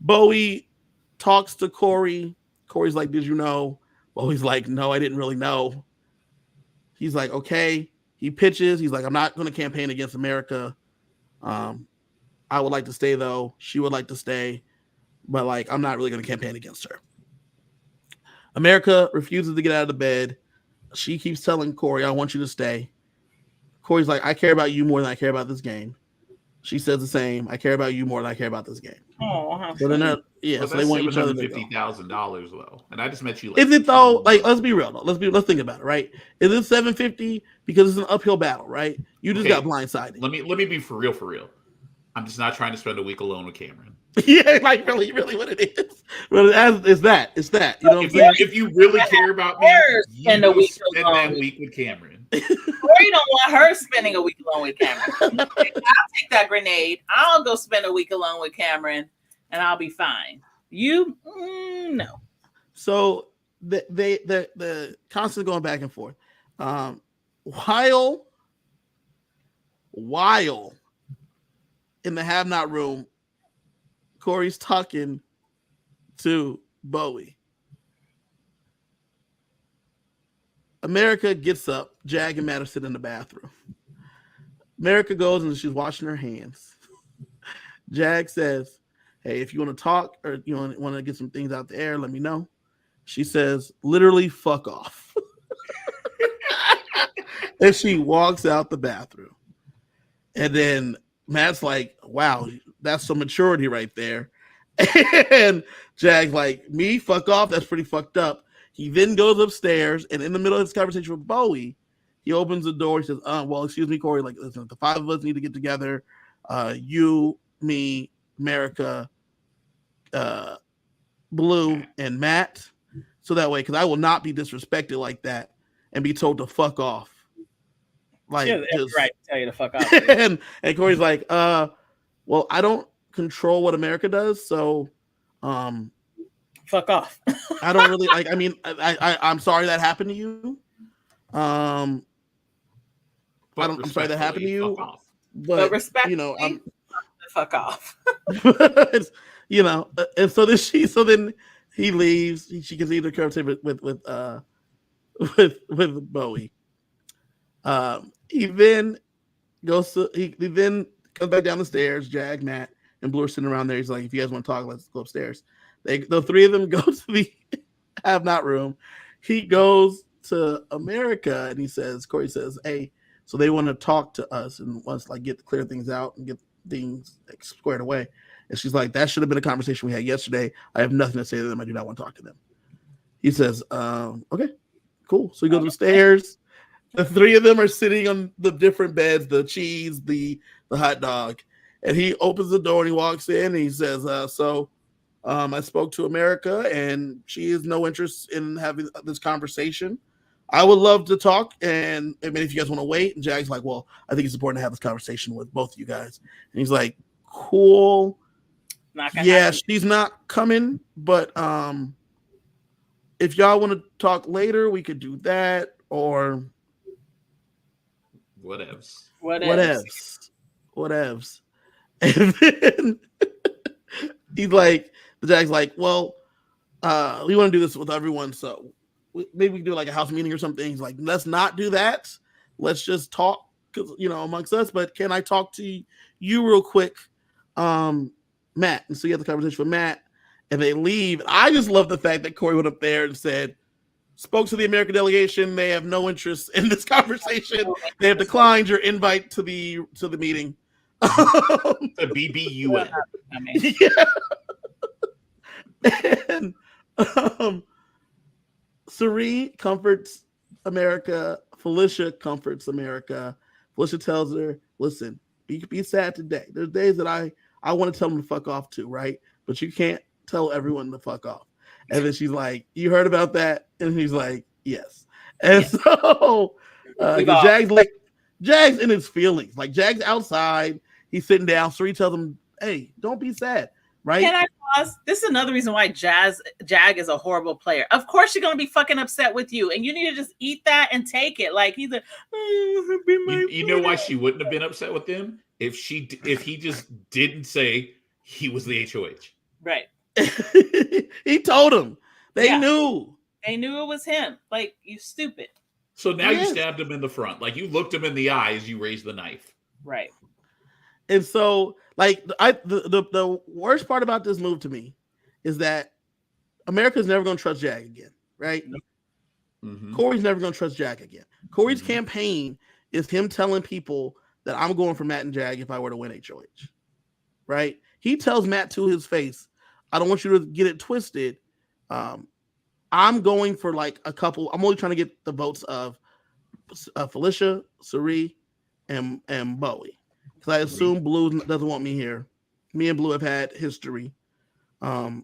Bowie talks to Corey. Corey's like, did you know? Bowie's like, no, I didn't really know. He's like, okay. He pitches. He's like, I'm not going to campaign against America. I would like to stay though. She would like to stay, but like I'm not really going to campaign against her. America refuses to get out of the bed. She keeps telling Corey, I want you to stay. Corey's like, I care about you more than I care about this game. She says the same. I care about you more than I care about this game. Oh, how so then, Well, so they want each other to go. $750,000 though, and I just met you. Is it though? Like, let's be real though. Let's think about it, right? Is it $750 because it's an uphill battle, right? You just got blindsided. Let me be for real. I'm just not trying to spend a week alone with Cameron. Yeah, like really what it is. Well, it's that. You know what I'm saying? If you really care about me, spend that week with Cameron. Or you don't want her spending a week alone with Cameron. I'll take that grenade. I'll go spend a week alone with Cameron, and I'll be fine. You, no. So the constant going back and forth. While in the have not room, Corey's talking to Bowie. America gets up. Jag and Matt are sitting in the bathroom. America goes and she's washing her hands. Jag says, hey, if you want to talk or you want to get some things out the air, let me know. She says, literally, fuck off. And she walks out the bathroom. And then Matt's like, wow, that's some maturity right there. And Jag's like, me, fuck off. That's pretty fucked up. He then goes upstairs, and in the middle of his conversation with Bowie, he opens the door. He says, well, excuse me, Corey. Like, listen, the five of us need to get together. You, me, America, Blue, and Matt. So that way, because I will not be disrespected like that and be told to fuck off. Like, yeah, that's right. Tell you to fuck off. and Corey's like, well, I don't control what America does, so fuck off. I don't really like. I mean, I'm sorry that happened to you. I'm sorry that happened to you. But respect, I'm fuck off. And so then he leaves. She continues to conversate with Bowie. He then comes back down the stairs. Jag, Matt, and Blue are sitting around there. He's like, if you guys want to talk, let's go upstairs. The three of them go to the have not room. He goes to America and Corey says, hey, so they want to talk to us and wants to get clear things out and get things squared away. And she's like, that should have been a conversation we had yesterday. I have nothing to say to them. I do not want to talk to them. He says, okay, cool. So he goes upstairs. The three of them are sitting on the different beds, the cheese, the hot dog. And he opens the door and he walks in and he says, I spoke to America and she has no interest in having this conversation. I would love to talk. And I mean, if you guys want to wait. And Jag's like, well, I think it's important to have this conversation with both of you guys. And he's like, cool. Yeah, she's not coming. But if y'all want to talk later, we could do that or whatevs. And then he's like, the Jag's like, well, we want to do this with everyone, so maybe we can do like a house meeting or something. He's like, let's not do that. Let's just talk, amongst us. But can I talk to you real quick, Matt? And so you have the conversation with Matt, and they leave. I just love the fact that Corey went up there and said, spoke to the American delegation. They have no interest in this conversation. They have declined your invite to the meeting. The BBUN. Yeah. And Serene comforts America. Felicia comforts America. Felicia tells her, listen, be sad today. There's days that I want to tell them to fuck off too, right? But you can't tell everyone to fuck off. And then she's like, you heard about that? And he's like, yes. And so Jag's in his feelings. Like, Jag's outside. He's sitting down. Serene tells him, hey, don't be sad, right? Can I pause? This is another reason why Jag is a horrible player. Of course she's going to be fucking upset with you. And you need to just eat that and take it. Like, he's like, you know why she wouldn't have been upset with him? If he just didn't say he was the HOH. Right. He told him. They knew. They knew it was him. Like, you stupid. So now He you is. stabbed him in the front. Like you looked him in the eye as you raised the knife. Right. And so, like, the worst part about this move to me is that America's never going to trust Jag again, right? Mm-hmm. Corey's never going to trust Jag again. Corey's Mhm. campaign is him telling people that I'm going for Matt and Jag if I were to win HOH, right? He tells Matt to his face, I don't want you to get it twisted. I'm going for like a couple. I'm only trying to get the votes of Felicia, Sari, and Bowie. Because I assume Blue doesn't want me here. Me and Blue have had history. I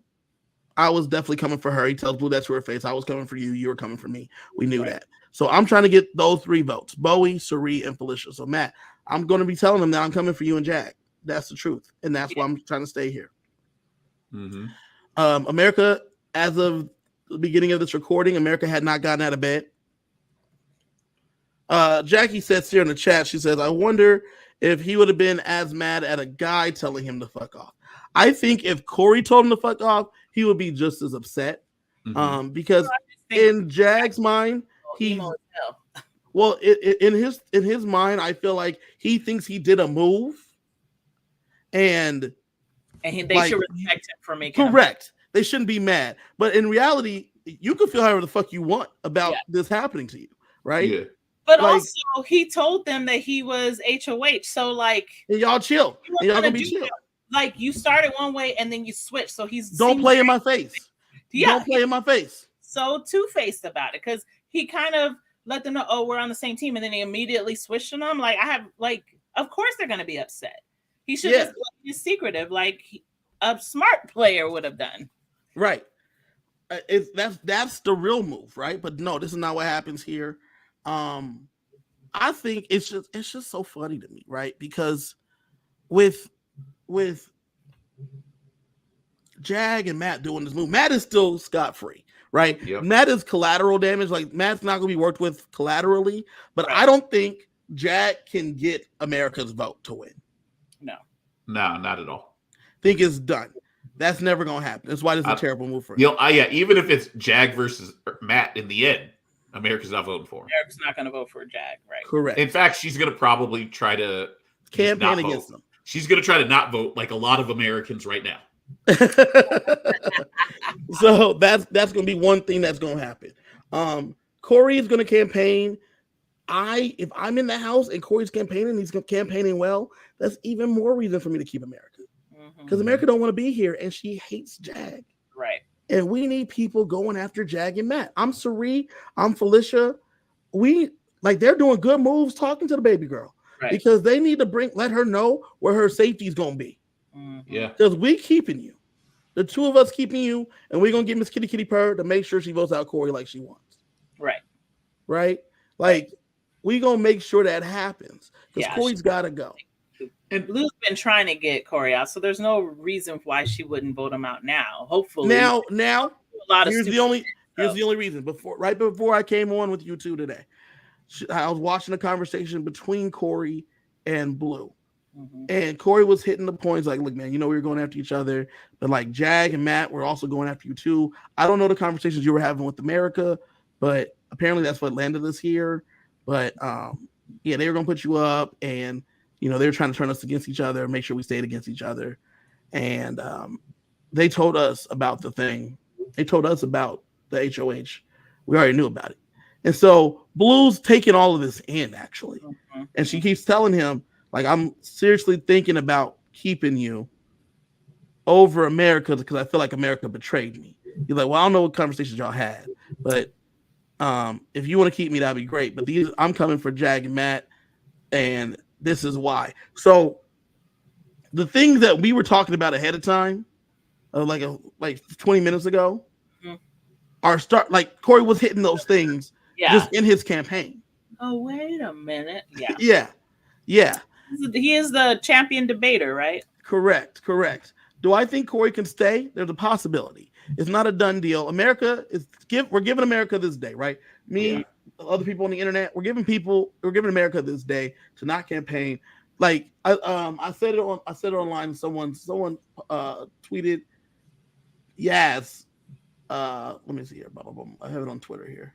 was definitely coming for her. He tells Blue that to her face. I was coming for you. You were coming for me. We knew that. So I'm trying to get those 3 votes: Bowie, Sari, and Felicia. So Matt, I'm going to be telling them that I'm coming for you and Jag. That's the truth, and that's why I'm trying to stay here. Mm-hmm. America, as of the beginning of this recording, America had not gotten out of bed. Jackie says here in the chat, she says, I wonder if he would have been as mad at a guy telling him to fuck off. I think if Corey told him to fuck off, he would be just as upset. Because in Jag's mind, he's well, in his mind, I feel like he thinks he did a move, and they should respect him for making correct. They shouldn't be mad, but in reality, you can feel however the fuck you want about this happening to you, right? Yeah. But like, also, he told them that he was HOH, so like, y'all chill, and y'all gonna be chill. Like, you started one way and then you switch, so he's don't play in my face. Don't play in my face. So two-faced about it because he kind of let them know, oh, we're on the same team, and then he immediately switched on them. Like, of course they're gonna be upset. He should just be secretive, like a smart player would have done. Right. That's the real move, right? But no, this is not what happens here. I think it's just so funny to me, right? Because with Jag and Matt doing this move, Matt is still scot-free, right? Yep. Matt is collateral damage. Like, Matt's not going to be worked with collaterally, but I don't think Jag can get America's vote to win. No, not at all. Think it's done. That's never going to happen. That's why this is a terrible move for him. Even if it's Jag versus Matt in the end, America's not voting for him. America's not going to vote for Jag, right? Correct. In fact, she's going to probably try to campaign against them. She's going to try to not vote like a lot of Americans right now. So that's going to be one thing that's going to happen. Corey is going to campaign. If I'm in the house and Corey's campaigning, he's campaigning well, that's even more reason for me to keep America. Because America don't want to be here, and she hates Jag. Right. And we need people going after Jag and Matt. I'm Sari. I'm Felicia. They're doing good moves talking to the baby girl. Right. Because they need to let her know where her safety is going to be. Yeah. Because we keeping you. The two of us keeping you, and we're going to get Miss Kitty Kitty Purr to make sure she votes out Corey like she wants. Right. Right? Like, we going to make sure that happens. Because Corey's got to go. And Blue's been trying to get Corey out, so there's no reason why she wouldn't vote him out now. Hopefully. Now, here's the only reason. Right before I came on with you two today, I was watching a conversation between Corey and Blue. And Corey was hitting the points like, look, man, we were going after each other, but like Jag and Matt were also going after you too. I don't know the conversations you were having with America, but apparently that's what landed us here. But they were going to put you up, and they were trying to turn us against each other, make sure we stayed against each other. And they told us about the thing. They told us about the HOH. We already knew about it. And so Blue's taking all of this in, actually. And she keeps telling him, like, I'm seriously thinking about keeping you over America because I feel like America betrayed me. He's like, well, I don't know what conversations y'all had, but if you want to keep me, that'd be great. But I'm coming for Jag and Matt, and this is why. So the things that we were talking about ahead of time, like 20 minutes ago, Corey was hitting those things just in his campaign. Oh, wait a minute. Yeah. He is the champion debater, right? Correct. Do I think Corey can stay? There's a possibility. It's not a done deal. We're giving America this day, right? Other people on the internet, we're giving America this day to not campaign. Like I said it online. Someone tweeted, yes. Let me see here. I have it on Twitter here.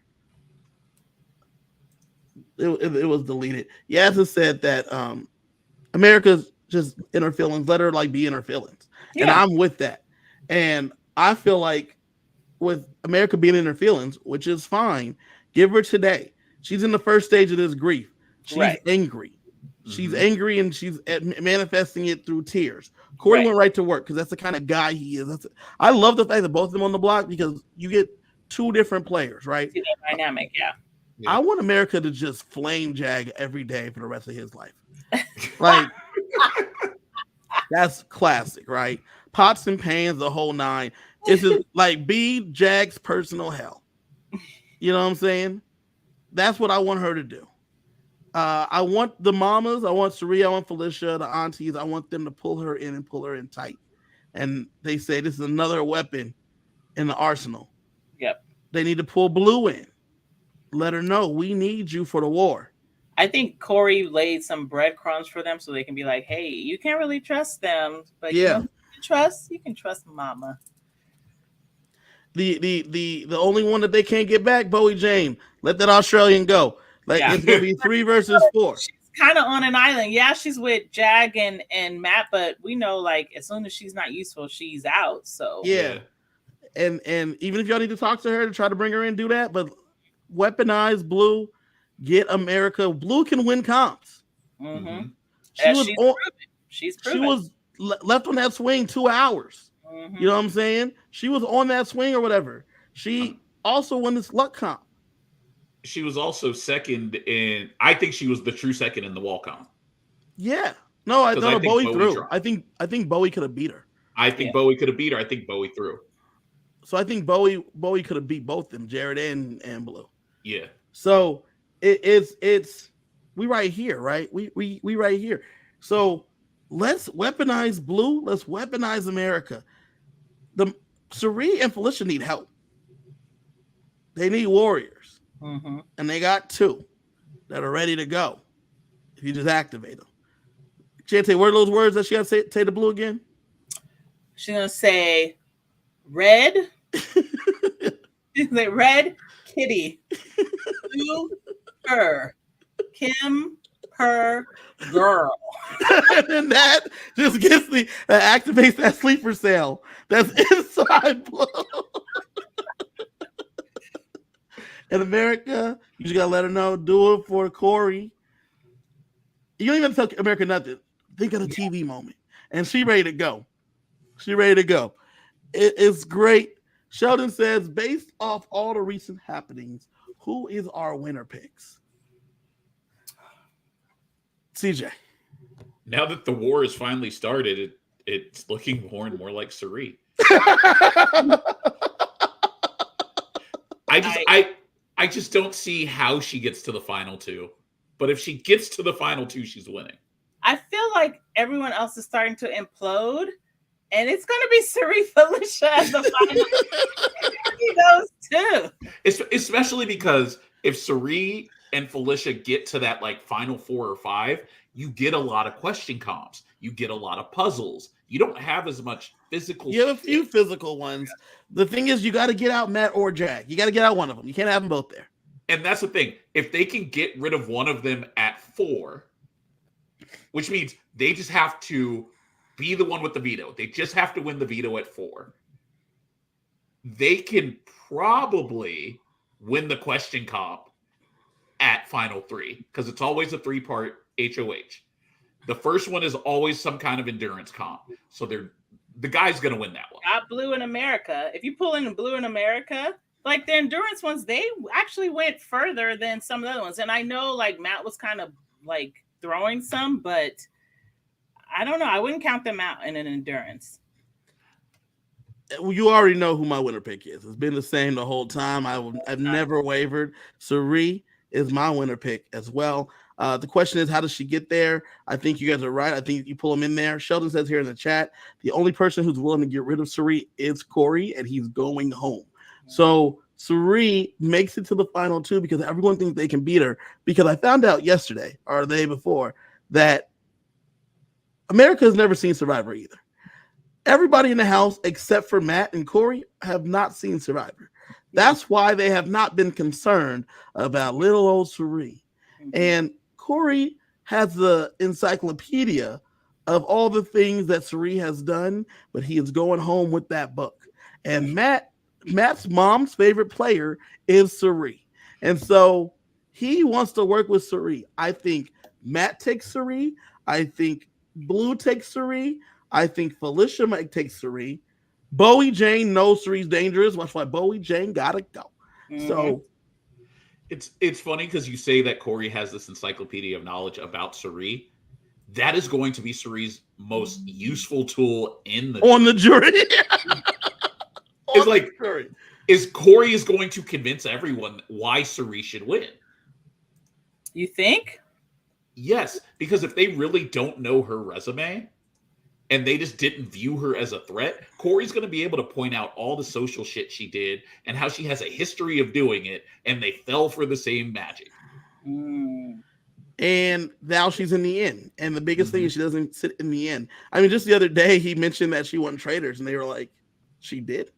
It was deleted. Yasmin said that America's just in her feelings. Let her like be in her feelings, and Yeah. I'm with that. And I feel like with America being in her feelings, which is fine, give her today. She's in the first stage of this grief. She's Right. angry. She's angry and she's manifesting it through tears. Corey Right. went right to work because that's the kind of guy he is. I love the fact that both of them on the block because you get two different players, right? See that dynamic, yeah. I want America to just flame Jag every day for the rest of his life. Like, that's classic, right? Pots and pans, the whole nine. It's just like be Jag's personal hell. You know what I'm saying? That's what I want her to do. I want the mamas, I want Saria, I want Felicia, the aunties, I want them to pull her in and pull her in tight. And they say this is another weapon in the arsenal. Yep. They need to pull Blue in. Let her know we need you for the war. I think Corey laid some breadcrumbs for them so they can be like, hey, you can't really trust them, but you know who you can trust Mama. The only one that they can't get back, Bowie Jane. Let that Australian go. Like it's gonna be 3 versus 4. She's kind of on an island. Yeah, she's with Jag and Matt, but we know like as soon as she's not useful, she's out. So yeah. And even if y'all need to talk to her to try to bring her in, do that. But weaponize Blue, get America. Blue can win comps. Mm-hmm. She's proven. She was left on that swing 2 hours. Mm-hmm. You know what I'm saying? She was on that swing or whatever. She also won this luck comp. She was also second in. I think she was the true second in the wall comp. Yeah. No, I thought Bowie threw. I think Bowie could have beat her. I think Bowie could have beat her. I think Bowie threw. So I think Bowie could have beat both them, Jared and Blue. Yeah. So it's we right here, right? We right here. So let's weaponize Blue. Let's weaponize America. The Sari and Felicia need help. They need warriors, and they got 2 that are ready to go. If you just activate them, Chantae, what are those words that she got to say to Blue again? She's gonna say red. She's like red kitty, blue her, Kim her girl. And that just gets that activates that sleeper cell that's inside Blue. In America, you just gotta let her know. Do it for Corey. You don't even have to tell America nothing. Think of the TV moment, and she ready to go. She ready to go. It's great. Sheldon says, based off all the recent happenings, who is our winner picks? CJ. Now that the war has finally started, it's looking more and more like Sari. I just don't see how she gets to the final 2. But if she gets to the final 2, she's winning. I feel like everyone else is starting to implode. And it's going to be Sari Felicia as the final. Those 2. Especially because if Sari and Felicia get to that like final 4 or 5, you get a lot of question comps. You get a lot of puzzles. You don't have as much physical. You have a few physical ones. The thing is, you got to get out Matt or Jag. You got to get out one of them. You can't have them both there. And that's the thing. If they can get rid of one of them at 4, which means they just have to be the one with the veto. They just have to win the veto at 4. They can probably win the question comp at final 3 because it's always a 3-part HOH. The first one is always some kind of endurance comp. So the guy's going to win that one. Got Blue in America. If you pull in Blue in America, like the endurance ones, they actually went further than some of the other ones. And I know like Matt was kind of like throwing some, but I don't know. I wouldn't count them out in an endurance. You already know who my winner pick is. It's been the same the whole time. I've never wavered. Sari is my winner pick as well. The question is, how does she get there? I think you guys are right. I think you pull them in there. Sheldon says here in the chat, the only person who's willing to get rid of Sari is Corey, and he's going home. So Sari makes it to the final 2 because everyone thinks they can beat her. Because I found out yesterday or the day before that America has never seen Survivor either. Everybody in the house except for Matt and Corey have not seen Survivor. That's why they have not been concerned about little old Sari. And Corey has the encyclopedia of all the things that Cirie has done, but he is going home with that book. And Matt's mom's favorite player is Cirie. And so he wants to work with Cirie. I think Matt takes Cirie. I think Blue takes Cirie. I think Felicia might take Cirie. Bowie Jane knows Cirie's dangerous. That's why Bowie Jane gotta go. So it's funny because you say that Corey has this encyclopedia of knowledge about Cirie. That is going to be Cirie's most useful tool on the jury. It's like Corey is going to convince everyone why Cirie should win. You think? Yes, because if they really don't know her resume and they just didn't view her as a threat, Corey's going to be able to point out all the social shit she did and how she has a history of doing it, and they fell for the same magic. And now she's in the inn. And the biggest thing is she doesn't sit in the inn. I mean, just the other day, he mentioned that she won Traders, and they were like, she did?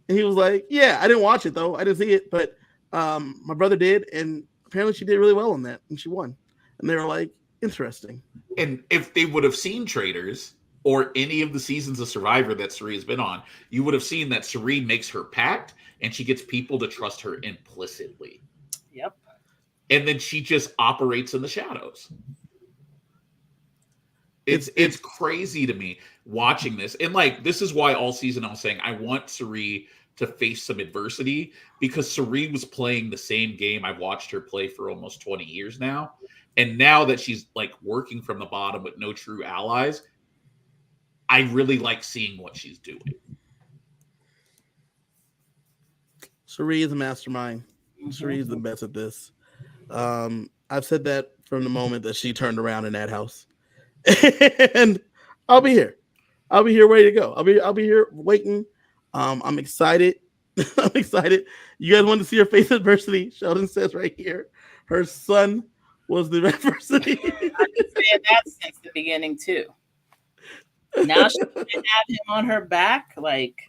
And he was like, yeah, I didn't watch it, though. I didn't see it, but my brother did, and apparently she did really well on that, and she won. And they were like, interesting. And if they would have seen Traders or any of the seasons of Survivor that Cirie has been on, you would have seen that Cirie makes her pact, and she gets people to trust her implicitly. Yep. And then she just operates in the shadows. It's crazy to me watching this. And like, this is why all season I was saying I want Cirie to face some adversity, because Cirie was playing the same game I've watched her play for almost 20 years now. And now that she's like working from the bottom with no true allies, I really like seeing what she's doing. Cirie is a mastermind. Cirie is the best at this. I've said that from the moment that she turned around in that house. And I'll be here. I'll be here ready to go. I'll be here waiting. I'm excited. I'm excited. You guys want to see her face adversity? Sheldon says right here, her son was the adversity. I've been saying that since the beginning too. Now she can have him on her back, like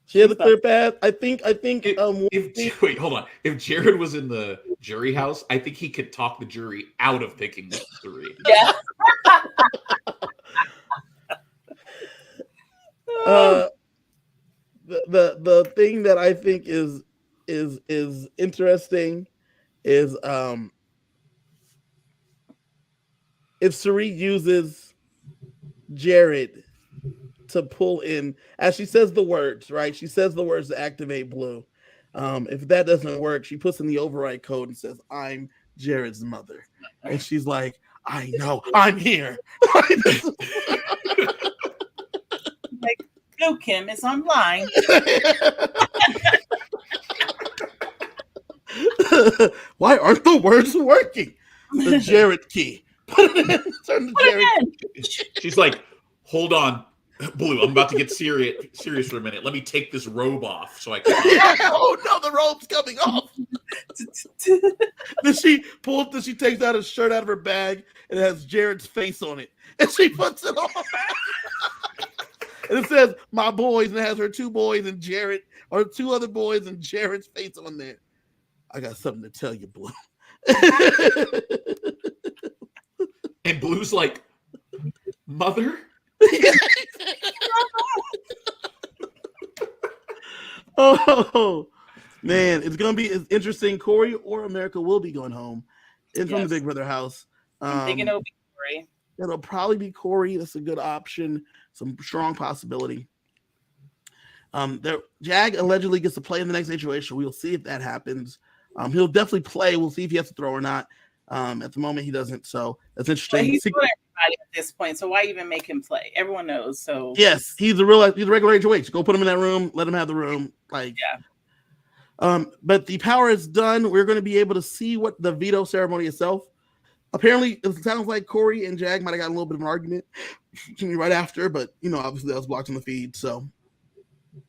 she has a clear path. I think. Wait, hold on. If Jared was in the jury house, I think he could talk the jury out of picking Cirie. Yeah. The thing that I think is interesting is if Cirie uses Jared to pull in, as she says the words, right? She says the words to activate Blue. If that doesn't work, she puts in the override code and says, "I'm Jared's mother," and she's like, "I know, I'm here." Like, Blue Kim is online. Why aren't the words working? The Jared key. Put it in. Turn the Jared. She's like, "Hold on, Blue. I'm about to get serious for a minute. Let me take this robe off so I can." Oh no, the robe's coming off. Then she takes out a shirt out of her bag and it has Jared's face on it, and she puts it on. And it says "my boys," and it has her two boys and Jared, or two other boys and Jared's face on there. I got something to tell you, Blue. And Blue's like, "Mother?" Oh man, it's gonna be interesting. Corey or America will be going home from the Big Brother house. I'm thinking it'll be Corey. It'll probably be Corey. That's a good option. Some strong possibility. Jag allegedly gets to play in the next situation. We'll see if that happens. He'll definitely play. We'll see if he has to throw or not. At the moment, he doesn't. So that's interesting. But he's doing everybody at this point. So why even make him play? Everyone knows. So yes, he's a regular HOH. Go put him in that room. Let him have the room. But the power is done. We're going to be able to see what the veto ceremony itself. Apparently, it sounds like Corey and Jag might have got a little bit of an argument right after, but obviously that was blocked on the feed, so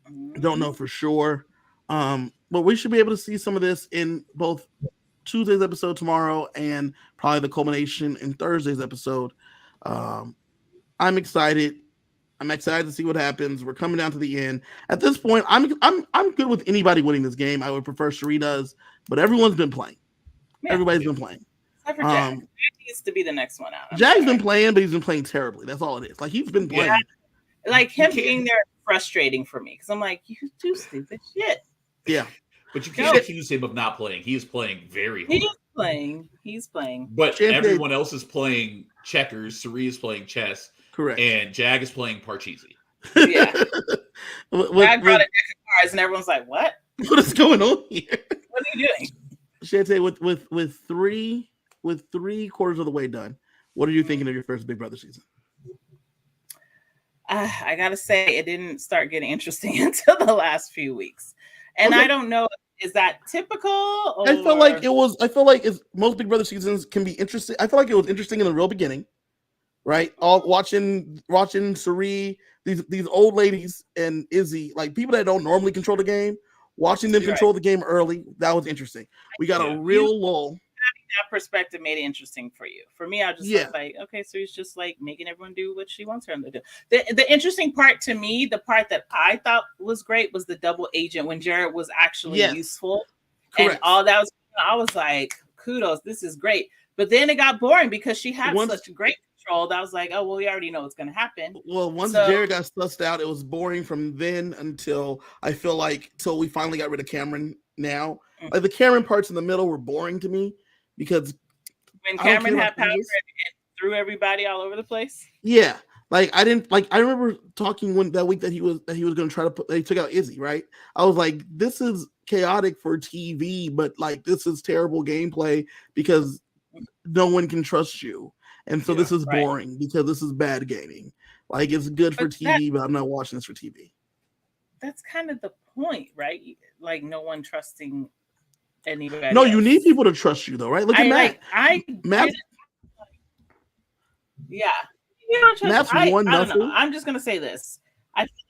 I don't know for sure. But we should be able to see some of this in both Tuesday's episode tomorrow and probably the culmination in Thursday's episode. I'm excited. I'm excited to see what happens. We're coming down to the end. At this point, I'm good with anybody winning this game. I would prefer Cirie does, but everyone's been playing. Yeah. Everybody's been playing. Except for Jack. Jack needs to be the next one out. Jack's been playing, but he's been playing terribly. That's all it is. Like, he's been playing. Yeah. Like, him being there is frustrating for me because I'm like, you do stupid shit. Yeah. But you can't accuse him of not playing. He is playing very hard. He's playing. But everyone else is playing checkers. Sari is playing chess. Correct. And Jag is playing Parcheesi. Yeah. Jag brought a deck of cards and everyone's like, what? What is going on here? What are you doing? Chantae, with three quarters of the way done, what are you thinking of your first Big Brother season? I gotta say, it didn't start getting interesting until the last few weeks, and I don't know, is that typical? Or... I felt like most Big Brother seasons can be interesting. I feel like it was interesting in the real beginning, right? All watching Sari, these old ladies and Izzy, like people that don't normally control the game, watching them control the game early, that was interesting. We got a real lull. That perspective made it interesting for you. For me, I just was like, okay, so he's just like making everyone do what she wants them to do. The interesting part to me, the part that I thought was great, was the double agent when Jared was actually useful. Correct. And all that was, I was like, kudos, this is great. But then it got boring because she had such great control that I was like, oh, well, we already know what's going to happen. Well, once Jared got sussed out, it was boring from then until I feel like till we finally got rid of Cameron now. Like the Cameron parts in the middle were boring to me. Because when Cameron had power and threw everybody all over the place. Yeah. Like I remember talking that week that he was going to try to they took out Izzy, right? I was like, this is chaotic for TV, but like this is terrible gameplay because no one can trust you. And so this is boring because this is bad gaming. Like it's good for TV, but I'm not watching this for TV. That's kind of the point, right? Like no one trusting anybody. No, you need people to trust you, though, right? Look at Matt. Matt. Yeah. You don't trust, I don't know. I'm just gonna say this. I feel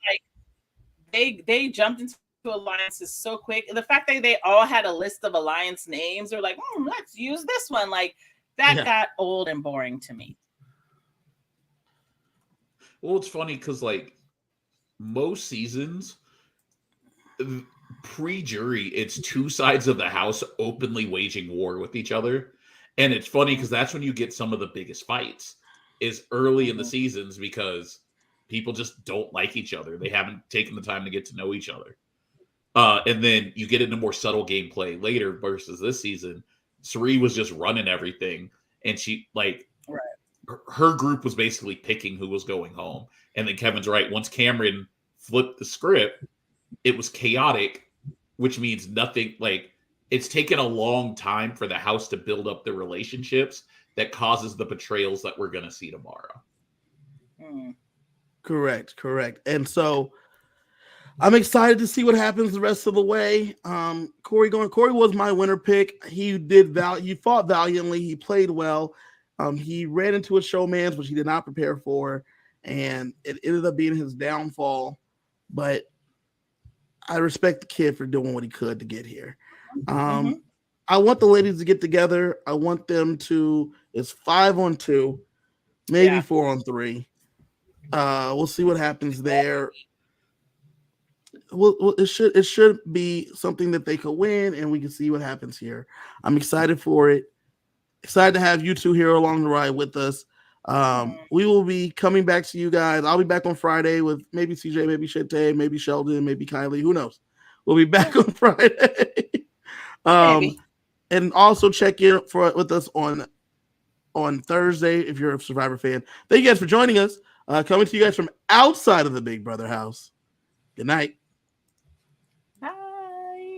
like they jumped into alliances so quick. The fact that they all had a list of alliance names, they're like, let's use this one. Like that got old and boring to me. Well, it's funny because like most seasons. Pre-jury, it's two sides of the house openly waging war with each other. And it's funny because that's when you get some of the biggest fights is early in the seasons because people just don't like each other. They haven't taken the time to get to know each other. And then you get into more subtle gameplay later versus this season. Sari was just running everything. And she her group was basically picking who was going home. And then Kevin's right. Once Cameron flipped the script, it was chaotic, which means nothing. Like it's taken a long time for the house to build up the relationships that causes the betrayals that we're going to see tomorrow. Correct. And so I'm excited to see what happens the rest of the way. Corey was my winner pick. He fought valiantly. He played well. He ran into a showman's, which he did not prepare for. And it ended up being his downfall. But I respect the kid for doing what he could to get here. I want the ladies to get together. I want them to. It's 5-on-2, maybe 4-on-3. We'll see what happens there. Well, it should be something that they could win, and we can see what happens here. I'm excited for it. Excited to have you two here along the ride with us. We will be coming back to you guys. I'll be back on Friday with maybe CJ, maybe Chantae, maybe Sheldon, maybe Kylie. Who knows? We'll be back on Friday. And also check in with us on Thursday if you're a Survivor fan. Thank you guys for joining us. Coming to you guys from outside of the Big Brother house. Good night.